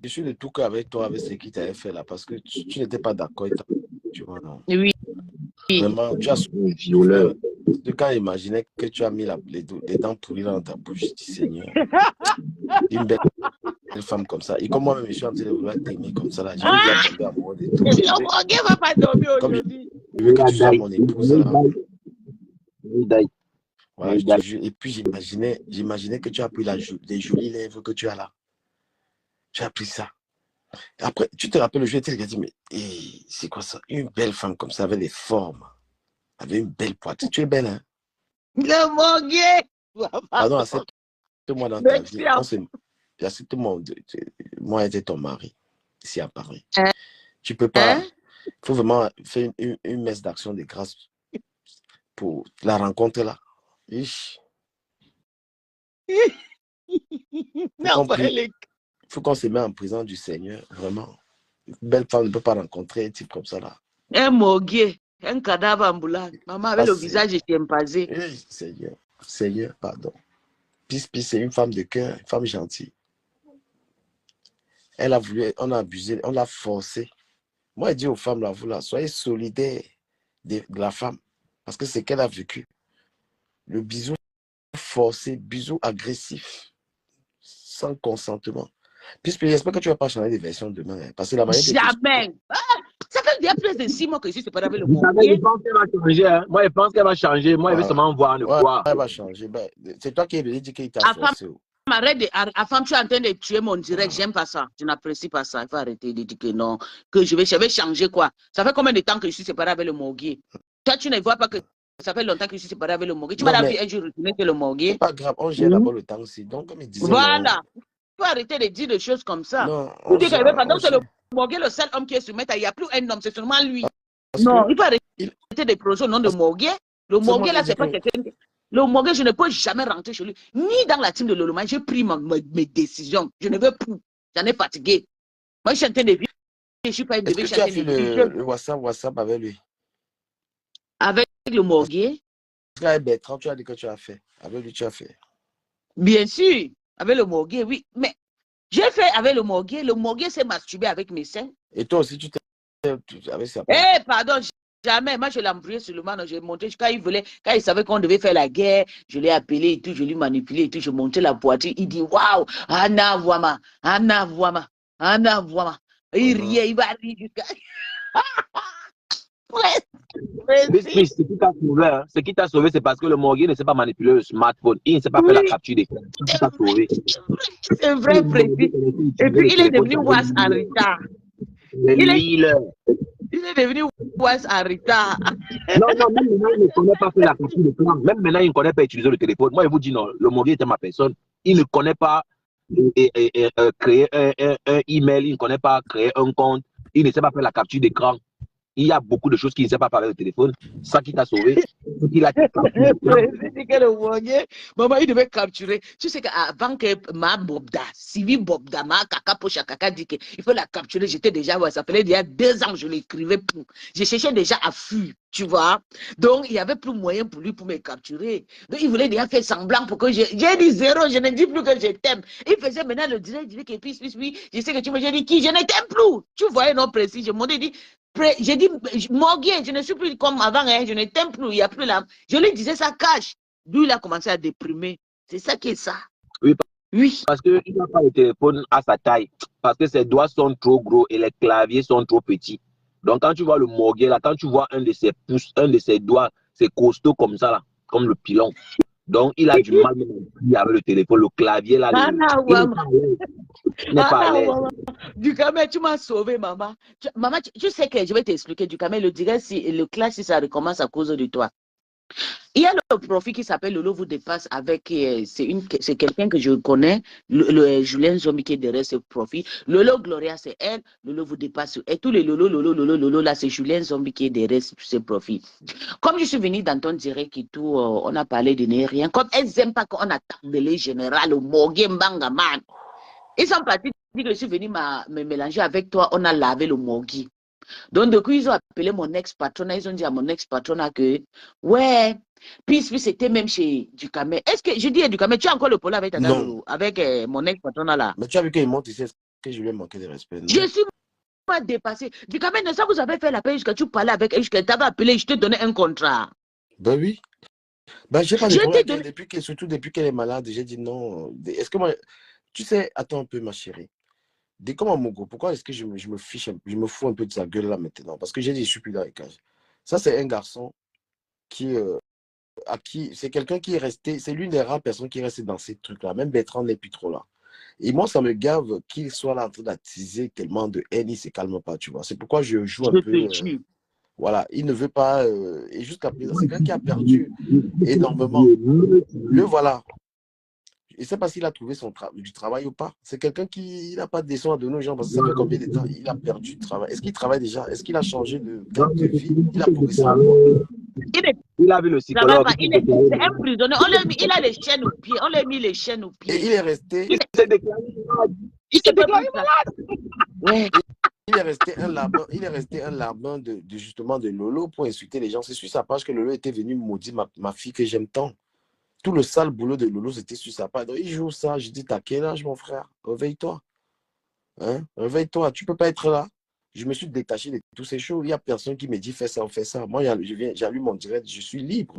suis de tout cas avec toi, avec ce qui t'avait fait là, parce que tu n'étais pas d'accord. Tu vois, non? Oui. Vraiment, tu as violeur. Quand imaginais que tu as mis les dents pourries dans ta bouche, je dis Seigneur. Une belle femme comme ça. Et comme moi-même, je suis en train de vouloir t'aimer comme ça là. Je vais tomber amoureux de toi. Le morguier ne va pas dormir aujourd'hui. Je veux que tu sois mon épouse là. Voilà, je te jure. Et puis j'imaginais que tu as pris les jolies lèvres que tu as là. Tu as pris ça. Après, tu te rappelles le jeu, tu as dit, mais c'est quoi ça? Une belle femme comme ça, avec des formes, avec une belle poitrine. Tu es belle, hein? Le morguier! Pardon, accepte-moi dans ta vie. Accepte-moi, moi, j'étais ton mari, ici à Paris. Tu peux pas. Il faut vraiment faire une messe d'action de grâce pour la rencontre là. Il faut qu'on se mette en présence du Seigneur, vraiment. Une belle femme ne peut pas rencontrer un type comme ça là. Un morguier, un cadavre ambulant. Maman avait le visage de chimpanzé. Seigneur, pardon. Peace, c'est une femme de cœur, une femme gentille. Elle a voulu, on a abusé, on l'a forcé. Moi, je dis aux femmes là, vous là, soyez solidaires de la femme, parce que c'est qu'elle a vécu. Le bisou forcé, bisou agressif, sans consentement. Puis j'espère que tu ne vas pas changer de version demain. Hein, parce que la manière jamais. Ça fait déjà plus de 6 mois que je suis pas avec le morguier. Je pense qu'elle va changer. Hein. Moi, je pense qu'elle va changer. Moi, je vais seulement voir le quoi. Elle va changer. Ben, c'est toi qui dit qu'il t'a forcé. Arrête de, femme, tu es en train de tuer mon direct. J'aime pas ça. Je n'apprécie pas ça. Il faut arrêter de dire que non. Que je vais changer quoi. Ça fait combien de temps que je suis séparée avec le morguier? Toi, tu ne vois pas que ça fait longtemps que je suis séparée avec le morguier. Tu vas la vie un jour retourner que le morguier. C'est pas grave. On gère d'abord le temps aussi. Donc, comme il disait. Voilà. Il faut arrêter de dire des choses comme ça. Non. Donc, c'est le morguier, le seul homme qui est sur Meta. Il n'y a plus un homme. C'est seulement lui. Non, il faut arrêter de projets au nom de morguier. Le morguier, là, c'est pas quelqu'un. Le morguier, je ne peux jamais rentrer chez lui. Ni dans la team de Loloma. J'ai pris mes décisions. Je ne veux plus. J'en ai fatigué. Moi, je suis en train de vivre. Je ne suis pas une bébé. Est-ce que tu as fait le WhatsApp avec lui? Avec le morguier? Bertrand, tu as dit que tu as fait. Avec lui, tu as fait. Bien sûr, avec le morguet, oui. Mais j'ai fait avec le morguet s'est masturbé avec mes seins. Et toi aussi, tu t'es avec sa part. Eh, pardon, jamais. Moi, je l'ai embrouillé sur le man, j'ai monté. Quand il savait qu'on devait faire la guerre, je l'ai appelé et tout, je lui manipulé et tout, je montais la poitrine. Il dit, waouh, Anna, Voima, Anna, Voima, Anna, Voima. Il riait, il va rire jusqu'à. Mais ce qui t'a sauvé, hein, ce qui t'a sauvé, c'est parce que le morguet ne sait pas manipuler le smartphone. Il ne sait pas faire la Oui, capture d'écran. C'est ce qui t'a sauvé. c'est vrai, précis. Et puis, il est devenu WhatsApp en retard. Il est devenu WhatsApp en retard. Non, non, même maintenant, il ne connaît pas faire la capture d'écran. Même maintenant, il ne connaît pas utiliser le téléphone. Moi, je vous dis non, le morguet était ma personne. Il ne connaît pas créer un email, il ne connaît pas créer un compte, il ne sait pas faire la capture d'écran. Il y a beaucoup de choses qu'il ne sait pas faire avec le téléphone. Ça qui t'a sauvé, c'est qu'il a C'est que le morguet, maman, il devait capturer. Tu sais qu'avant que ma Bobda, Sylvie Bobda, ma Kaka Pocha Kaka dit qu'il faut la capturer, j'étais déjà, ça fait il y a 2 ans, je l'écrivais pour. Je cherchais déjà à fuir, tu vois. Donc, il n'y avait plus moyen pour lui pour me capturer. Donc, il voulait déjà faire semblant pour que j'ai dit 0, je ne dis plus que je t'aime. Il faisait maintenant le direct, il dit que puis, oui, je sais que tu me dis qui, je ne t'aime plus. Tu voyais non précis, je m'en ai dit. J'ai dit, morguet, je ne suis plus comme avant, hein, je ne t'aime plus, il n'y a plus là. Je lui disais ça cache. D'où il a commencé à déprimer. C'est ça qui est ça. Oui, Oui. parce qu'il n'a pas le téléphone à sa taille. Parce que ses doigts sont trop gros et les claviers sont trop petits. Donc, quand tu vois le morguet, là, quand tu vois un de ses pouces, un de ses doigts, c'est costaud comme ça, là, comme le pilon. Donc, il a du mal avec le téléphone, le clavier, là. Il n'est pas à l'aise. Ducamel, tu m'as sauvé, maman. Maman, tu sais que je vais t'expliquer. Ducamel, le direct, si le clash, si ça recommence à cause de toi. Il y a le profil qui s'appelle Lolo vous dépasse avec, c'est quelqu'un que je connais, Julien Zombie qui est derrière ce profil. Lolo Gloria, c'est elle, Lolo vous dépasse. Et tous les Lolo, là, c'est Julien Zombie qui est derrière ce profil. Comme je suis venue dans ton direct et tout, on a parlé de rien. Comme elles n'aiment pas qu'on attaque les générales, au Morgue Mbangaman. Ils sont partis dire que je suis venue me mélanger avec toi, on a lavé le Morgue. Donc, du coup, ils ont appelé mon ex-patronat, ils ont dit à mon ex-patronat que, ouais, puis c'était même chez Ducamel. Est-ce que, je dis à Ducamel, tu as encore le polo avec, avec mon ex-patronat là? Mais tu as vu qu'il monte ici, est-ce que je lui ai manqué de respect? Non? Je suis pas dépassé. Ducamel, ne sais pas, vous avez fait la paix jusqu'à tu parlais avec elle, jusqu'à tu avais appelé, je te donnais un contrat. Ben oui. Ben, j'ai pas de problème surtout depuis qu'elle est malade, j'ai dit non. Est-ce que moi, tu sais, attends un peu, ma chérie. Dès comme à Mogo, pourquoi est-ce que je me fiche, je me fous un peu de sa gueule là maintenant? Parce que j'ai dit, je suis plus dans les cages. Ça, c'est un garçon qui, à qui, c'est quelqu'un qui est resté, c'est l'une des rares personnes qui est restée dans ces trucs-là. Même Bertrand n'est plus trop là. Et moi, ça me gave qu'il soit là en train d'attiser tellement de haine, il ne se calme pas, tu vois. C'est pourquoi je joue un peu. Voilà, il ne veut pas. Et jusqu'à présent, c'est quelqu'un qui a perdu énormément. Le voilà. Je ne sais pas s'il a trouvé du travail ou pas. C'est quelqu'un qui n'a pas de leçons à donner aux gens parce que ça fait combien de temps il a perdu du travail. Est-ce qu'il travaille déjà? Est-ce qu'il a changé de cadre de vie? Il a progressé en quoi? Il a vu le psychologue. C'est un prisonnier. Il a les chaînes aux pieds. On lui a mis les chaînes aux pieds. Et il est resté. Il s'est déclaré malade. Il s'est déclaré malade. Ouais. Il est resté un larbin justement de Lolo pour insulter les gens. C'est sur sa page que Lolo était venu maudire ma fille que j'aime tant. Tout le sale boulot de Lolo, c'était sur sa page. Donc, il joue ça. Je dis, t'as quel âge, mon frère? Réveille-toi. Hein? Réveille-toi. Tu ne peux pas être là. Je me suis détaché de tous ces choses. Il n'y a personne qui me dit, fais ça ou fais ça. Moi, j'allume mon direct. Je suis libre.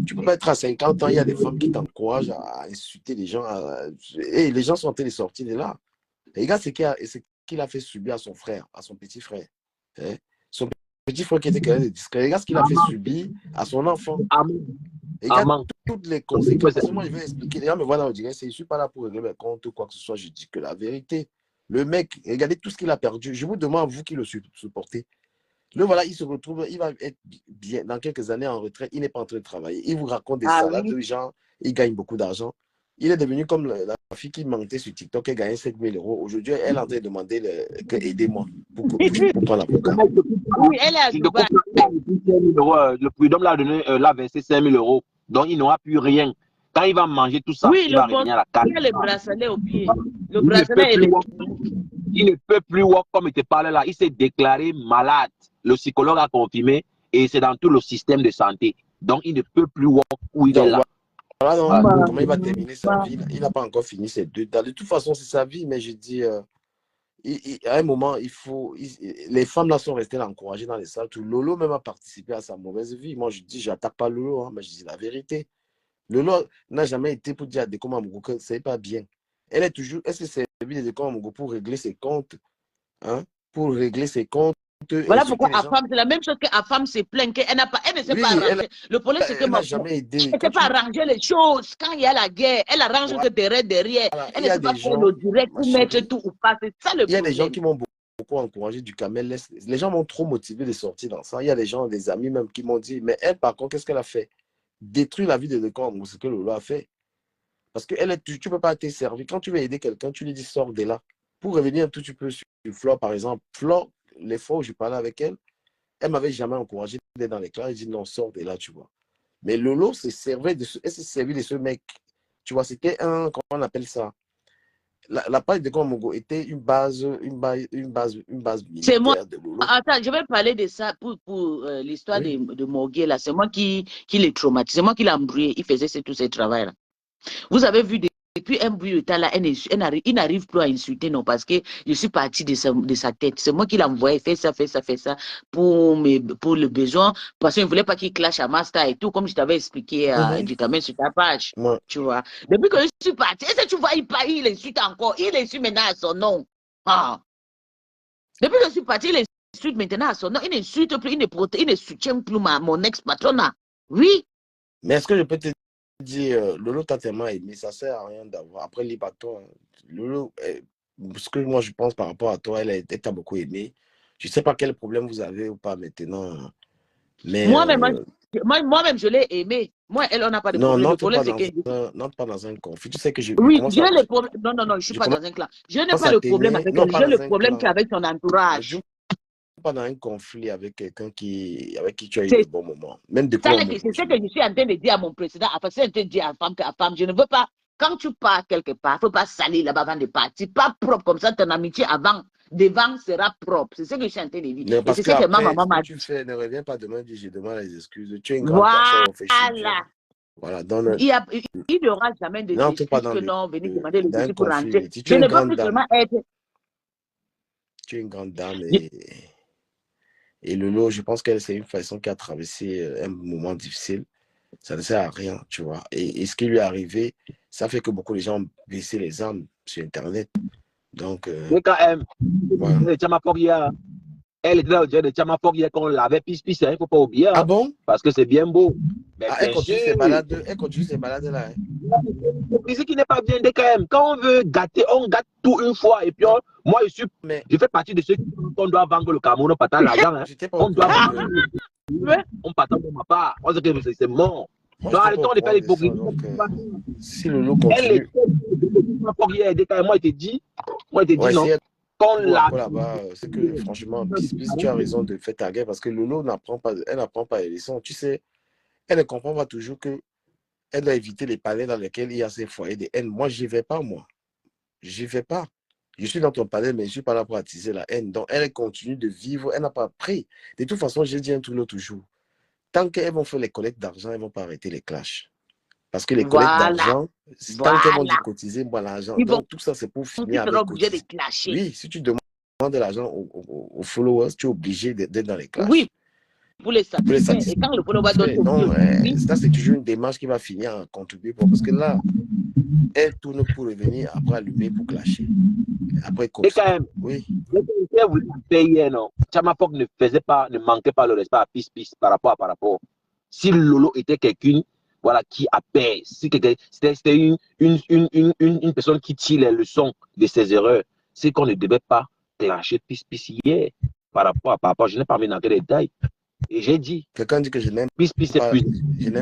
Tu ne peux pas être à 50 ans. Il y a des femmes qui t'encouragent à insulter les gens. Et les gens sont en train de sortir de là. Et regarde ce qu'il a fait subir à son frère, à son petit frère. Hein? Son petit frère qui était quand même discret. Regarde ce qu'il a fait subir à son enfant. Et regarde toutes les conséquences. Moi, je vais expliquer. Les gens me voient dans le direct. Je ne suis pas là pour régler mes comptes ou quoi que ce soit. Je dis que la vérité. Le mec, regardez tout ce qu'il a perdu. Je vous demande, vous qui le supportez. Le voilà, il se retrouve, il va être bien dans quelques années en retraite. Il n'est pas en train de travailler. Il vous raconte des salades de gens. Il gagne beaucoup d'argent. Il est devenu comme la fille qui mentait sur TikTok, elle gagnait 7 000 €. Aujourd'hui, elle est en train de demander aidez-moi pour prendre l'avocat. Oui, elle est à Dubaï. Le prud'homme l'a versé 5 000 €. Donc, il n'aura plus rien. Quand il va manger tout ça, il va revenir à la carte. Il a le bracelet au pied. Le bracelet il ne peut plus voir comme il te parlait là. Il s'est déclaré malade. Le psychologue a confirmé et c'est dans tout le système de santé. Donc, il ne peut plus voir où il est là. Voilà, non, Ma- comment il va terminer sa vie? Il n'a pas encore fini ses 2 ans. De toute façon, c'est sa vie, mais je dis, à un moment, les femmes là sont restées là, encouragées dans les salles. Tout Lolo même a participé à sa mauvaise vie. Moi, je dis, j'attaque pas Lolo, hein, mais je dis la vérité. Lolo n'a jamais été pour dire à Deko Mamougou que c'est pas bien. Elle s'est servie de Deko Mamougou pour régler ses comptes, hein, pour régler ses comptes, Voilà pourquoi insulter les gens. Afam, c'est la même chose que Afam se plaint qu'elle ne sait Oui, pas arranger. Le problème, c'est que elle n'a jamais aidé. elle ne sait pas arranger les choses. Quand il y a la guerre, elle arrange que derrière. Voilà, Elle il ne y a sait pas des faire gens, le direct ma pour mettre chérie, tout ou pas. C'est ça le il y a des gens problème. qui m'ont beaucoup encouragé du Camel. Les gens m'ont trop motivé de sortir dans ça. Il y a des gens, des amis même qui m'ont dit, mais elle, par contre, qu'est-ce qu'elle a fait? Détruire la vie de Deko Mamougou, c'est ce que Lolo a fait. Parce que tu ne peux pas te servir. Quand tu veux aider quelqu'un, tu lui dis sors de là. Pour revenir un tout petit peu sur Flore, par exemple, Flore, les fois où je parlais avec elle, elle ne m'avait jamais encouragé d'être dans les classes. Elle dit non, sors de là, tu vois. Mais Lolo elle s'est servi de ce mec. Tu vois, c'était comment on appelle ça? La page de Congo était une base C'est moi. militaire de Lolo. Attends, je vais parler de ça pour l'histoire Oui. de Mogué, là. C'est moi qui l'ai traumatisé. C'est moi qui l'ai embrouillé. Il faisait tout ce travail-là. Vous avez vu, depuis un bout de temps là, il n'arrive plus à insulter, non, parce que je suis partie de sa tête. C'est moi qui l'ai envoyé, fait ça, pour le besoin, parce qu'il ne voulait pas qu'il clash à Master et tout, comme je t'avais expliqué du Cameroun sur ta page. Ouais. Tu vois. Depuis que je suis partie, est-ce que tu vois, il insulte encore. Il insulte maintenant à son nom. Ah. Depuis que je suis partie, il insulte maintenant à son nom. Il n'insulte plus, il ne soutient plus mon ex-patronat. Oui. Mais est-ce que je peux te dire, Lolo t'a tellement aimé, ça ne sert à rien d'avoir. Après, Libaton, Lolo, ce que moi je pense par rapport à toi, elle t'a beaucoup aimé. Je ne sais pas quel problème vous avez ou pas maintenant. Mais Moi-même, je l'ai aimé. Moi, elle, on n'a pas de non, problème. Le n'entre problème, pas c'est que. n'entre pas dans un conflit. Tu sais que je Oui, commence j'ai à le problème. Non, je ne suis je pas dans un clan. Je n'ai commence pas à le problème t'aimer. avec Non, elle. pas J'ai le dans un problème clan. qu'avec son Ne entourage. joue pas dans un conflit avec quelqu'un avec qui tu as eu C'est des bons moments. Même de ça quoi c'est ce que je suis en train de dire à mon président. Après, c'est en train de dire à femme, je ne veux pas. Quand tu pars quelque part, il ne faut pas salir là-bas avant de partir. Pas propre comme ça, ton amitié devant sera propre. C'est ce que je suis en train de dire. Mais Et parce c'est que ce que ma après, maman ce que m'a tu dit. fais, ne reviens pas demain, dis je demande les excuses. Tu es une grande personne, on fait chier Dieu. Voilà. Voilà, Il n'y aura jamais n'entre pas d'excuses que non, venez demander dans les un outils pour conflit. rentrer. Tu Je es une ne veux grande plus dame. seulement être. Tu es une grande dame et Lolo, je pense qu'elle, c'est une façon qui a traversé un moment difficile. Ça ne sert à rien, tu vois. Et ce qui lui est arrivé, ça fait que beaucoup de gens ont baissé les armes sur Internet. Donc, DKM, voilà. elle était dans le jet de Chamapok hier qu'on l'avait pisse, il ne faut pas oublier. Ah bon? Parce que c'est bien beau. Mais Elle bien continue sûr. ses balades, elle continue ses balades là. C'est qui n'est pas bien DKM. Quand on veut gâter, on gâte tout une fois. Et puis, moi, je fais partie de ceux qui doit vendre le Cameroun, on partage l'argent. Hein. On doit vendre. On partage de ma part. On sait que c'est mort. Moi, donc, arrêtons de faire l'hypocrisie. Si Lolo continue. Moi, je te dis, non. Si là-bas, c'est que franchement, tu as raison de faire ta guerre parce que Lolo n'apprend pas les leçons. Tu sais, elle ne comprend pas toujours que elle doit éviter les palais dans lesquels il y a ces foyers de haine. Moi, j'y vais pas, moi. J'y vais pas. Je suis dans ton palais, mais je ne suis pas là pour attiser la haine. Donc, elle continue de vivre. Elle n'a pas pris. De toute façon, j'ai dit un truc l'autre jour. Tant qu'elles vont faire les collectes d'argent, elles ne vont pas arrêter les clashs. Parce que les collectes d'argent, tant qu'elles vont dire cotiser, moi, l'argent. Donc, tout ça, c'est pour finir avec cotiser. Oui, si tu demandes de l'argent aux followers, tu es obligé d'être dans les clashs. Oui. Pour les satisfaire. Et quand le follower donne non, ça, c'est toujours une démarche qui va finir à contribuer. Parce que là, elle tourne pour revenir, après allumer pour clasher. Après, et quand même, oui. Vous payez, non. Chamapok ne manquait pas le respect à Pis par rapport. Si Lolo était quelqu'un, voilà, qui apaise, si c'était une personne qui tire les leçons de ses erreurs, c'est qu'on ne devait pas clasher Pis hier par rapport. Je n'ai pas mis dans les détails. Et j'ai dit. Quelqu'un dit que je n'aime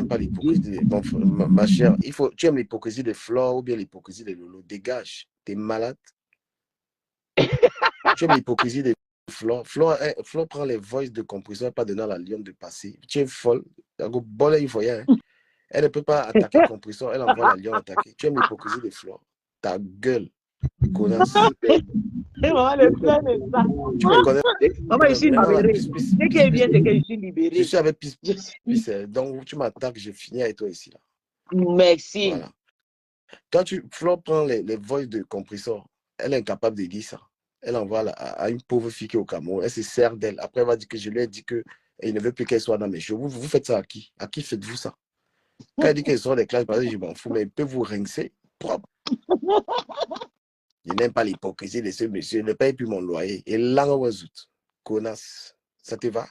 pas l'hypocrisie. Bon, ma chère, tu aimes l'hypocrisie de Flore ou bien l'hypocrisie de Lolo. Dégage, t'es malade. Tu aimes l'hypocrisie de Flore. Flore prend les voices de compresseur, pas donner à la lionne de passer. Tu es folle. Elle ne peut pas attaquer le compresseur, elle envoie la lionne attaquer. Tu aimes l'hypocrisie de Flore. Ta gueule, connasse. Maman, le plein de ça. Tu me connais. Maman, je suis libérée. Ce qui est bien, c'est que je suis libérée. Je suis avec Pis. Donc, tu m'attaques, j'ai fini avec toi ici. Là. Merci. Voilà. Quand Flo prend les voices de compresseur, elle est incapable de dire ça. Elle envoie à une pauvre fille qui est au Cameroun. Elle se sert d'elle. Après, elle va dire que je lui ai dit qu'il ne veut plus qu'elle soit dans mes shows. Vous faites ça à qui? À qui faites-vous ça? Quand elle dit qu'elle sort des classes, je m'en fous, mais elle peut vous rincer propre. Je n'aime pas l'hypocrisie de ce monsieur. Il ne paye plus mon loyer. Et là, on va connasse. Ça te va?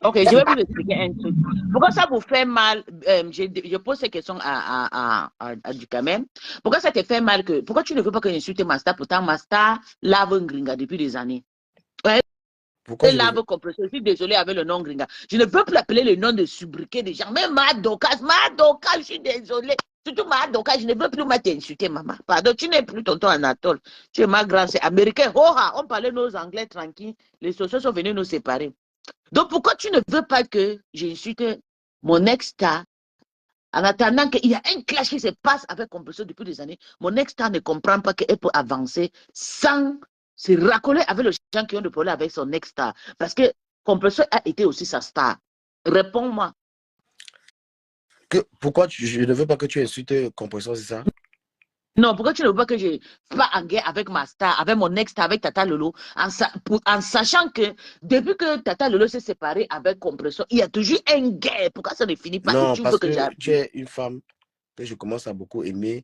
Ok, je vais vous expliquer un truc. Pourquoi ça vous fait mal? Je pose ces questions à Dukamel. Pourquoi ça te fait mal que. Pourquoi tu ne veux pas que j'insulte ma star? Pourtant, ma star lave un gringa depuis des années. Ouais, Pourquoi je lave compresseur. Je suis désolé avec le nom gringa. Je ne peux plus appeler le nom de sobriquet des gens. Même Madoka, je suis désolé. Surtout Madoka, je ne veux plus t'insulter, maman. Pardon, tu n'es plus tonton Anatole. Tu es ma grande, c'est américain. Oh, on parlait nos anglais tranquilles. Les sociaux sont venus nous séparer. Donc, pourquoi tu ne veux pas que j'insulte mon ex-star en attendant qu'il y a un clash qui se passe avec Compresseur depuis des années? Mon ex-star ne comprend pas qu'elle peut avancer sans se racoler avec les gens qui ont des problèmes avec son ex-star. Parce que Compresseur a été aussi sa star. Réponds-moi. Pourquoi je ne veux pas que tu insultes compresseur, c'est ça? Non, pourquoi tu ne veux pas que je sois en guerre avec ma star, avec mon ex-star, avec Tata Lolo, en sachant que depuis que Tata Lolo s'est séparée avec Compresseur, il y a toujours une guerre. Pourquoi ça ne finit pas? Et Non, tu veux parce que que tu j'appuie? es une femme que je commence à beaucoup aimer